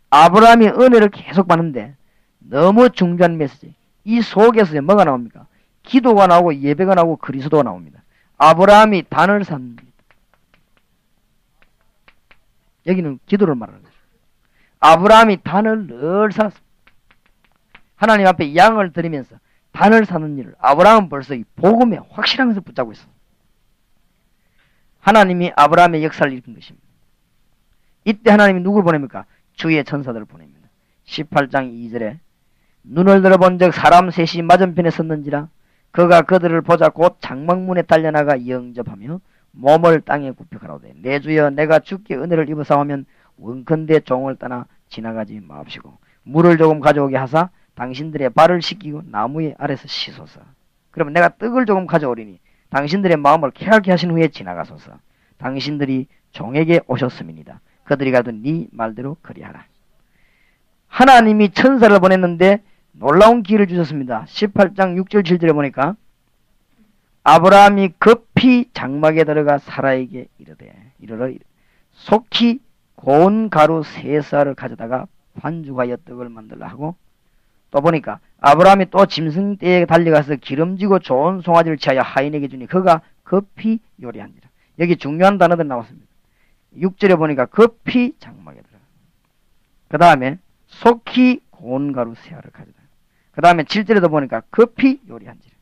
아브라함이 은혜를 계속 받는데 너무 중요한 메시지. 이 속에서 뭐가 나옵니까? 기도가 나오고 예배가 나오고 그리스도가 나옵니다. 아브라함이 단을 샀습니다. 여기는 기도를 말하는 거죠. 아브라함이 단을 늘 샀습니다. 하나님 앞에 양을 드리면서 단을 사는 일을 아브라함은 벌써 이 복음에 확실한 것을 붙잡고 있습니다. 하나님이 아브라함의 역사를 일으킨 것입니다. 이때 하나님이 누굴 보냅니까? 주의 천사들을 보냅니다. 18장 2절에 눈을 들어본 적 사람 셋이 맞은편에 섰는지라 그가 그들을 보자 곧 장막문에 달려나가 영접하며 몸을 땅에 굽혀 가로되 내 주여 내가 주께 은혜를 입어사오면 원컨대 종을 떠나 지나가지 마옵시고 물을 조금 가져오게 하사 당신들의 발을 씻기고 나무의 아래서 씻소서. 그러면 내가 떡을 조금 가져오리니 당신들의 마음을 쾌하게 하신 후에 지나가소서. 당신들이 종에게 오셨음이니이다. 그들이 가든 네 말대로 그리하라. 하나님이 천사를 보냈는데 놀라운 기회를 주셨습니다. 18장 6절 7절에 보니까 아브라함이 급히 장막에 들어가 사라에게 이르러 속히 고운 가루 3쌀을 가져다가 반죽하여 떡을 만들라 하고 또 보니까 아브라함이 또 짐승떼에 달려가서 기름지고 좋은 송아지를 취하여 하인에게 주니 그가 급히 요리한지라. 여기 중요한 단어들 나왔습니다. 6절에 보니까 급히 장막에 들어가. 그 다음에 속히 고운 가루 3알을 가져다. 그 다음에 7절에도 보니까 급히 요리한지라.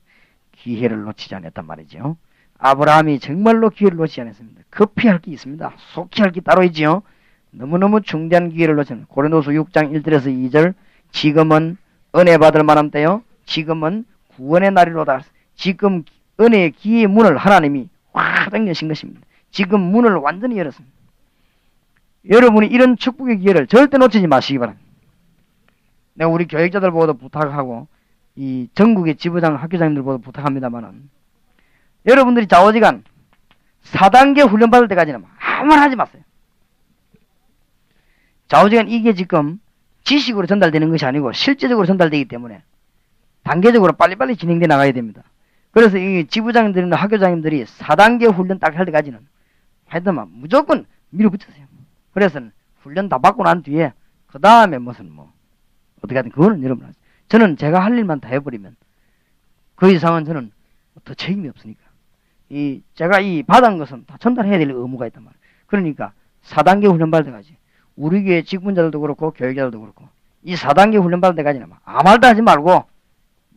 기회를 놓치지 않았단 말이죠. 아브라함이 정말로 기회를 놓치지 않았습니다. 급히 할 게 있습니다. 속히 할 게 따로 있지요. 너무너무 중대한 기회를 놓쳤습니다. 고린도서 6장 1절에서 2절 지금은 은혜 받을 만한 때요. 지금은 구원의 날이로다. 지금 은혜의 기회의 문을 하나님이 확 당겨신 것입니다. 지금 문을 완전히 열었습니다. 여러분이 이런 축복의 기회를 절대 놓치지 마시기 바랍니다. 내가 우리 교육자들 보고도 부탁하고 이 전국의 지부장 학교장님들 보고도 부탁합니다만은 여러분들이 좌우지간 4단계 훈련 받을 때까지는 아무 말 하지 마세요. 좌우지간 이게 지금 지식으로 전달되는 것이 아니고 실제적으로 전달되기 때문에 단계적으로 빨리빨리 진행돼 나가야 됩니다. 그래서 이 지부장님들이나 학교장님들이 4단계 훈련 딱 할 때까지는 하여튼 무조건 밀어붙이세요. 그래서 훈련 다 받고 난 뒤에 그 다음에 무슨 어떻게 하든 그거는 여러분 하세요. 저는 제가 할 일만 다 해버리면 그 이상은 저는 더 책임이 없으니까 제가 이 받은 것은 다 전달해야 될 의무가 있단 말이에요. 그러니까 4단계 훈련 받을 때까지 우리 교회 직분자들도 그렇고 교육자들도 그렇고 이 4단계 훈련 받을 때까지는 아무 말도 하지 말고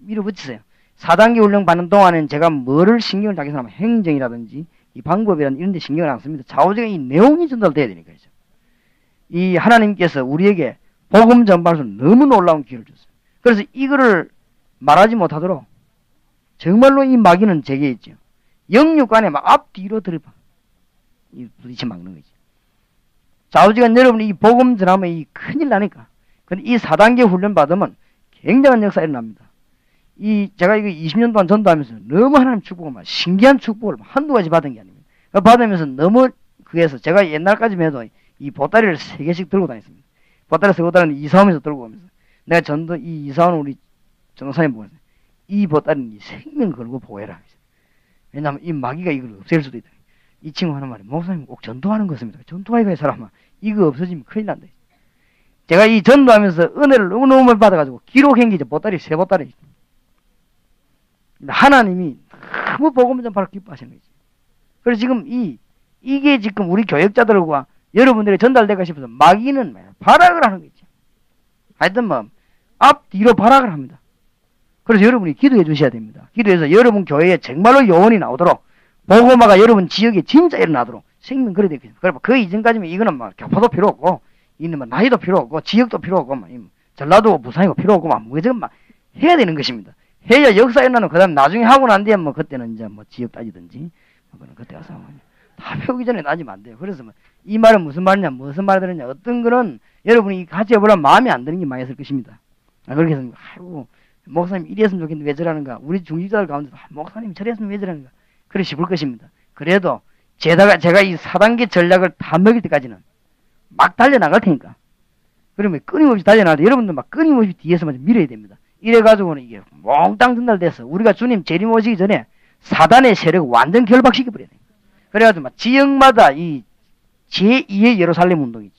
밀어붙이세요. 4단계 훈련 받는 동안은 제가 뭐를 신경을 하겠어 하면 행정이라든지 이 방법이라든지 이런 데 신경을 안 씁니다. 좌우지간 이 내용이 전달돼야 되니까. 이 하나님께서 우리에게 복음 전파로서 너무 놀라운 기회를 줬어요. 그래서 이거를 말하지 못하도록 정말로 이 마귀는 제게 있죠. 영육간에 막 앞뒤로 들어봐. 이 부딪혀 막는 거지. 좌우지간 여러분이 이 복음 전하면 이 큰일 나니까. 근데 이 4단계 훈련 받으면 굉장한 역사가 일어납니다. 제가 이거 20년 동안 전도하면서 너무 하나님 축복을 신기한 축복을 한두 가지 받은 게 아닙니다. 받으면서 너무 그래서 제가 옛날까지만 해도 이 보따리를 3개씩 들고 다녔습니다. 보따리 쓰고 다니는 이사오면서 들고 가면서 내가 이사오는 우리 전도사님 보면서 이 보따리는 생명 걸고 보호해라. 왜냐하면 이 마귀가 이걸 없앨 수도 있다. 이 친구 하는 말이 목사님 꼭 전도하는 것입니다. 전도하기가 이 사람아 이거 없어지면 큰일 난다. 제가 이 전도하면서 은혜를 너무너무 많이 받아가지고 기록한 게 보따리 3보따리. 하나님이 너무 복음 전파를 기뻐하시는 거지. 그래서 지금 이게 지금 우리 교역자들과 여러분들이 전달될까 싶어서 마귀는 발악을 하는 거죠. 하여튼 앞뒤로 발악을 합니다. 그래서 여러분이 기도해 주셔야 됩니다. 기도해서 여러분 교회에 정말로 요원이 나오도록 복음화가 여러분 지역에 진짜 일어나도록 생명 그래야 되겠습니다. 그래서 그 이전까지는 이거는 교포도 필요 없고 이는 나이도 필요 없고 지역도 필요 없고 전라도 부산이고 필요 없고 무조건 해야 되는 것입니다. 해야 역사 일어나는 그 다음 나중에 하고 난 뒤에 그때는 이제 지역 따지든지 그거는 그때 와서 다 배우기 전에 따지면 안 돼요. 그래서 이 말은 무슨 말이냐 무슨 말 들었냐 어떤 거는 여러분이 같이 해보려면 마음에 안 드는 게 많이 있을 것입니다. 그렇게 해서 아이고 목사님 이리 했으면 좋겠는데 왜 저러는가 우리 중직자들 가운데도 목사님 저리 했으면 왜 저러는가 그래 싶을 것입니다. 그래도 제가 이 4단계 전략을 다 먹일 때까지는 막 달려나갈 테니까 그러면 끊임없이 달려나갈 때 여러분들 끊임없이 뒤에서만 밀어야 됩니다. 이래가지고는 이게 몽땅 전달돼서 우리가 주님 재림 오시기 전에 사단의 세력을 완전 결박시켜버려야 돼요. 그래가지고 지역마다 이 제2의 예루살렘 운동이지.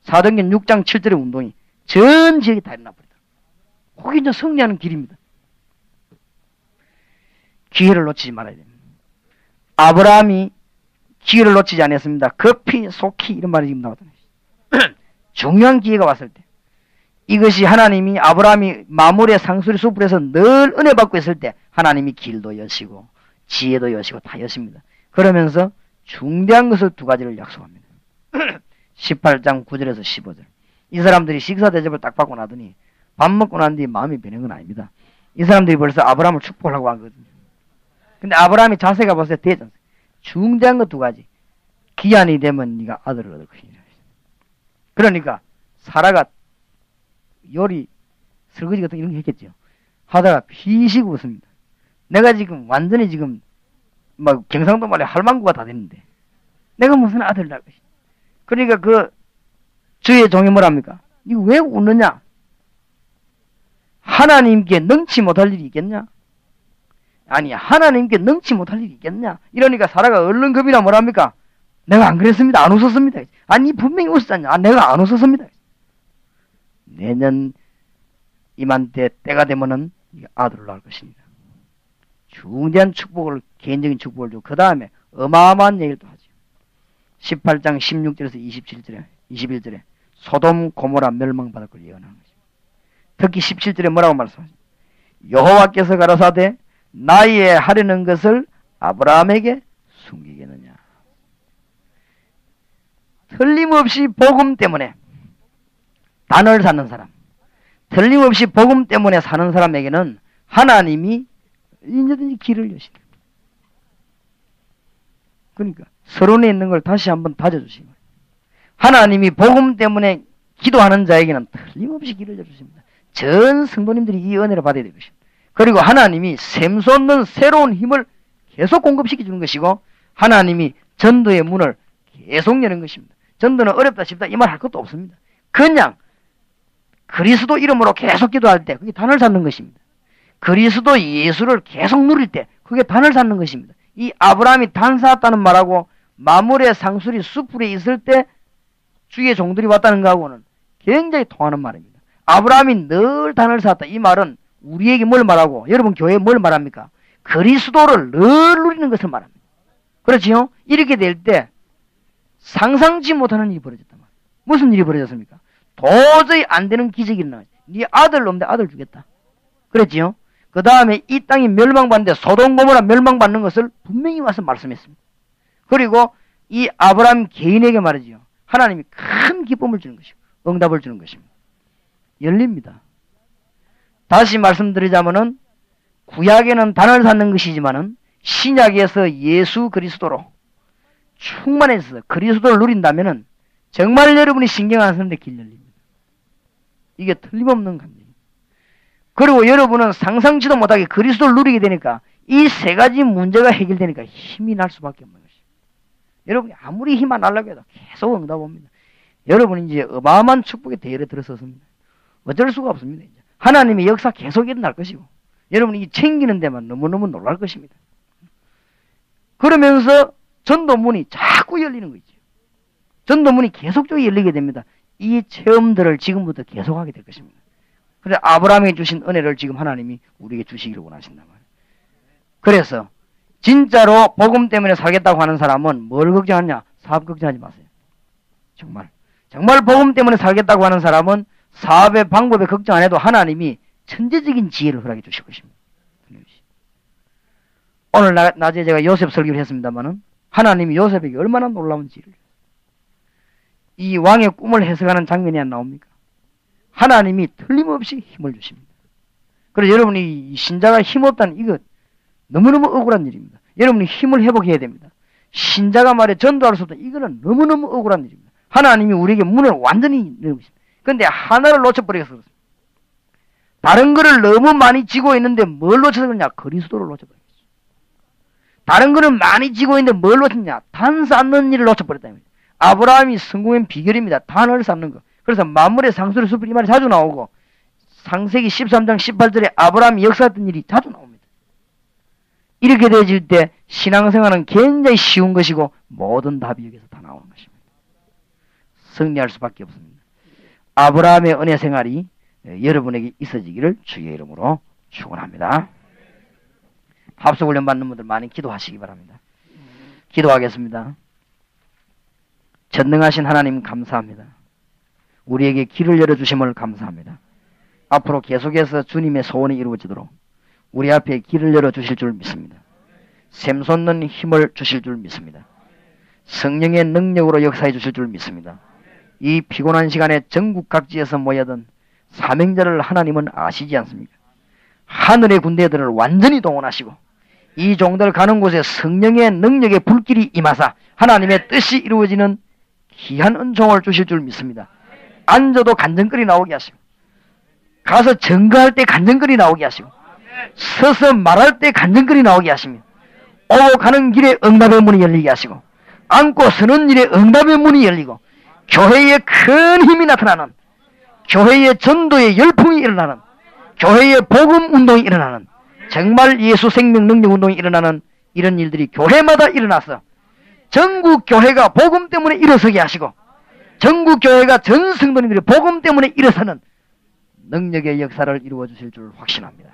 사도행전 6장 7절의 운동이 전 지역에 다 일어나버리다. 거기 이제 승리하는 길입니다. 기회를 놓치지 말아야 됩니다. 아브라함이 기회를 놓치지 않았습니다. 급히 속히 이런 말이 지금 나왔잖아요. 중요한 기회가 왔을 때 이것이 하나님이 아브라함이 마물의 상수리 숲에서 늘 은혜 받고 있을 때 하나님이 길도 여시고 지혜도 여시고 다 여십니다. 그러면서 중대한 것을 두 가지를 약속합니다. 18장 9절에서 15절. 이 사람들이 식사 대접을 딱 받고 나더니 밥 먹고 난 뒤에 마음이 변한 건 아닙니다. 이 사람들이 벌써 아브라함을 축복하려고 하거든요. 근데 아브라함이 자세가 벌써 되지 않습니까? 중대한 것 두 가지. 기한이 되면 네가 아들을 얻을 것이니라. 그러니까 사라가 요리 설거지 같은 이런 거 했겠죠. 하다가 피식 웃습니다. 내가 지금 완전히 지금 막 경상도 말에 할망구가 다 됐는데 내가 무슨 아들을 낳을 것이냐. 그러니까 그 주의 종이 뭐랍니까? 이거 왜 웃느냐? 하나님께 능치 못할 일이 있겠냐? 아니 하나님께 능치 못할 일이 있겠냐? 이러니까 사라가 얼른 겁이나 뭐랍니까? 내가 안 그랬습니다. 안 웃었습니다. 아니 분명히 웃었잖냐? 아, 내가 안 웃었습니다. 내년 이맘때 때가 되면은 아들을 낳을 것입니다. 중대한 축복을, 개인적인 축복을 주고 그 다음에 어마어마한 얘기를 또 하죠. 18장 16절에서 21절에 소돔 고모라 멸망받을 걸 예언하는 것입니다. 특히 17절에 뭐라고 말씀하죠? 여호와께서 가라사대 나의 하려는 것을 아브라함에게 숨기겠느냐. 틀림없이 복음 때문에 단을 쌓는 사람, 틀림없이 복음 때문에 사는 사람에게는 하나님이 언제든지 길을 여신다. 그러니까 서론에 있는 걸 다시 한번 다져주시면 하나님이 복음 때문에 기도하는 자에게는 틀림없이 길을 열어주십니다. 전 성도님들이 이 은혜를 받아야 될 것입니다. 그리고 하나님이 샘솟는 새로운 힘을 계속 공급시켜주는 것이고 하나님이 전도의 문을 계속 여는 것입니다. 전도는 어렵다 싶다 이 말 할 것도 없습니다. 그냥 그리스도 이름으로 계속 기도할 때 그게 단을 쌓는 것입니다. 그리스도 예수를 계속 누릴 때 그게 단을 쌓는 것입니다. 이 아브라함이 단 쌓았다는 말하고 마물의 상술이 수풀에 있을 때 주의 종들이 왔다는 것하고는 굉장히 통하는 말입니다. 아브라함이 늘 단을 쌓았다. 이 말은 우리에게 뭘 말하고 여러분 교회에 뭘 말합니까? 그리스도를 늘 누리는 것을 말합니다. 그렇지요? 이렇게 될 때 상상치 못하는 일이 벌어졌단 말이에요. 무슨 일이 벌어졌습니까? 도저히 안 되는 기적이 일어나요. 네 아들 없는데 아들 주겠다. 그랬지요? 그 다음에 이 땅이 멸망받는데 소돔 고모라 멸망받는 것을 분명히 와서 말씀했습니다. 그리고 이 아브라함 개인에게 말이지요. 하나님이 큰 기쁨을 주는 것이고 응답을 주는 것입니다. 열립니다. 다시 말씀드리자면은 구약에는 단을 쌓는 것이지만은 신약에서 예수 그리스도로 충만해서 그리스도를 누린다면은 정말 여러분이 신경 안 쓰는데 길 열립니다. 이게 틀림없는 감정입니다. 그리고 여러분은 상상치도 못하게 그리스도를 누리게 되니까 이 세 가지 문제가 해결되니까 힘이 날 수밖에 없는 것입니다. 여러분이 아무리 힘 안 나려고 해도 계속 응답 옵니다. 여러분이 이제 어마어마한 축복의 대열에 들어섰습니다. 어쩔 수가 없습니다. 이제. 하나님의 역사 계속 일어날 것이고 여러분이 이 챙기는 데만 너무너무 놀랄 것입니다. 그러면서 전도문이 자꾸 열리는 거죠. 전도문이 계속적으로 열리게 됩니다. 이 체험들을 지금부터 계속하게 될 것입니다. 그래서 아브라함이 주신 은혜를 지금 하나님이 우리에게 주시기를 원하신단 말이에요. 그래서 진짜로 복음 때문에 살겠다고 하는 사람은 뭘 걱정하냐? 사업 걱정하지 마세요. 정말 복음 때문에 살겠다고 하는 사람은 사업의 방법에 걱정 안 해도 하나님이 천재적인 지혜를 허락해 주실 것입니다. 오늘 낮에 제가 요셉 설교를 했습니다마는 하나님이 요셉에게 얼마나 놀라운 지혜를 이 왕의 꿈을 해석하는 장면이 안 나옵니까? 하나님이 틀림없이 힘을 주십니다. 그래서 여러분이 신자가 힘없다는 이거 너무너무 억울한 일입니다. 여러분이 힘을 회복해야 됩니다. 신자가 말해 전도할 수 없다. 이거는 너무너무 억울한 일입니다. 하나님이 우리에게 문을 완전히 열고 있습니다. 그런데 하나를 놓쳐버려서 그렇습니다. 다른 거를 너무 많이 지고 있는데 뭘 놓쳐서 그러냐? 그리스도를 놓쳐버렸어요. 다른 거는 많이 지고 있는데 뭘 놓쳤냐? 단 쌓는 일을 놓쳐버렸다. 아브라함이 성공한 비결입니다. 단을 쌓는 거. 그래서 만물의 상수리 숲이 이 말이 자주 나오고 창세기 13장 18절에 아브라함이 역사했던 일이 자주 나옵니다. 이렇게 되어질 때 신앙생활은 굉장히 쉬운 것이고 모든 답이 여기서 다 나오는 것입니다. 승리할 수밖에 없습니다. 아브라함의 은혜 생활이 여러분에게 있어지기를 주의 이름으로 축원합니다. 합숙훈련 받는 분들 많이 기도하시기 바랍니다. 기도하겠습니다. 전능하신 하나님 감사합니다. 우리에게 길을 열어주심을 감사합니다. 앞으로 계속해서 주님의 소원이 이루어지도록 우리 앞에 길을 열어주실 줄 믿습니다. 샘솟는 힘을 주실 줄 믿습니다. 성령의 능력으로 역사해 주실 줄 믿습니다. 이 피곤한 시간에 전국 각지에서 모여든 사명자를 하나님은 아시지 않습니까? 하늘의 군대들을 완전히 동원하시고 이 종들 가는 곳에 성령의 능력의 불길이 임하사 하나님의 뜻이 이루어지는 귀한 은총을 주실 줄 믿습니다. 앉아도 간증거리 나오게 하시고 가서 증거할 때 간증거리 나오게 하시고 서서 말할 때 간증거리 나오게 하시며 오고 가는 길에 응답의 문이 열리게 하시고 앉고 서는 일에 응답의 문이 열리고 교회에 큰 힘이 나타나는, 교회의 전도의 열풍이 일어나는, 교회의 복음 운동이 일어나는, 정말 예수 생명 능력 운동이 일어나는 이런 일들이 교회마다 일어나서 전국 교회가 복음 때문에 일어서게 하시고 전국 교회가 전 성도님들이 복음 때문에 일어서는 능력의 역사를 이루어 주실 줄 확신합니다.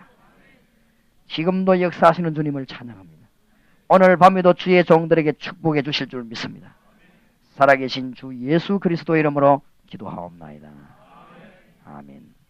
지금도 역사하시는 주님을 찬양합니다. 오늘 밤에도 주의 종들에게 축복해 주실 줄 믿습니다. 살아계신 주 예수 그리스도의 이름으로 기도하옵나이다. 아멘.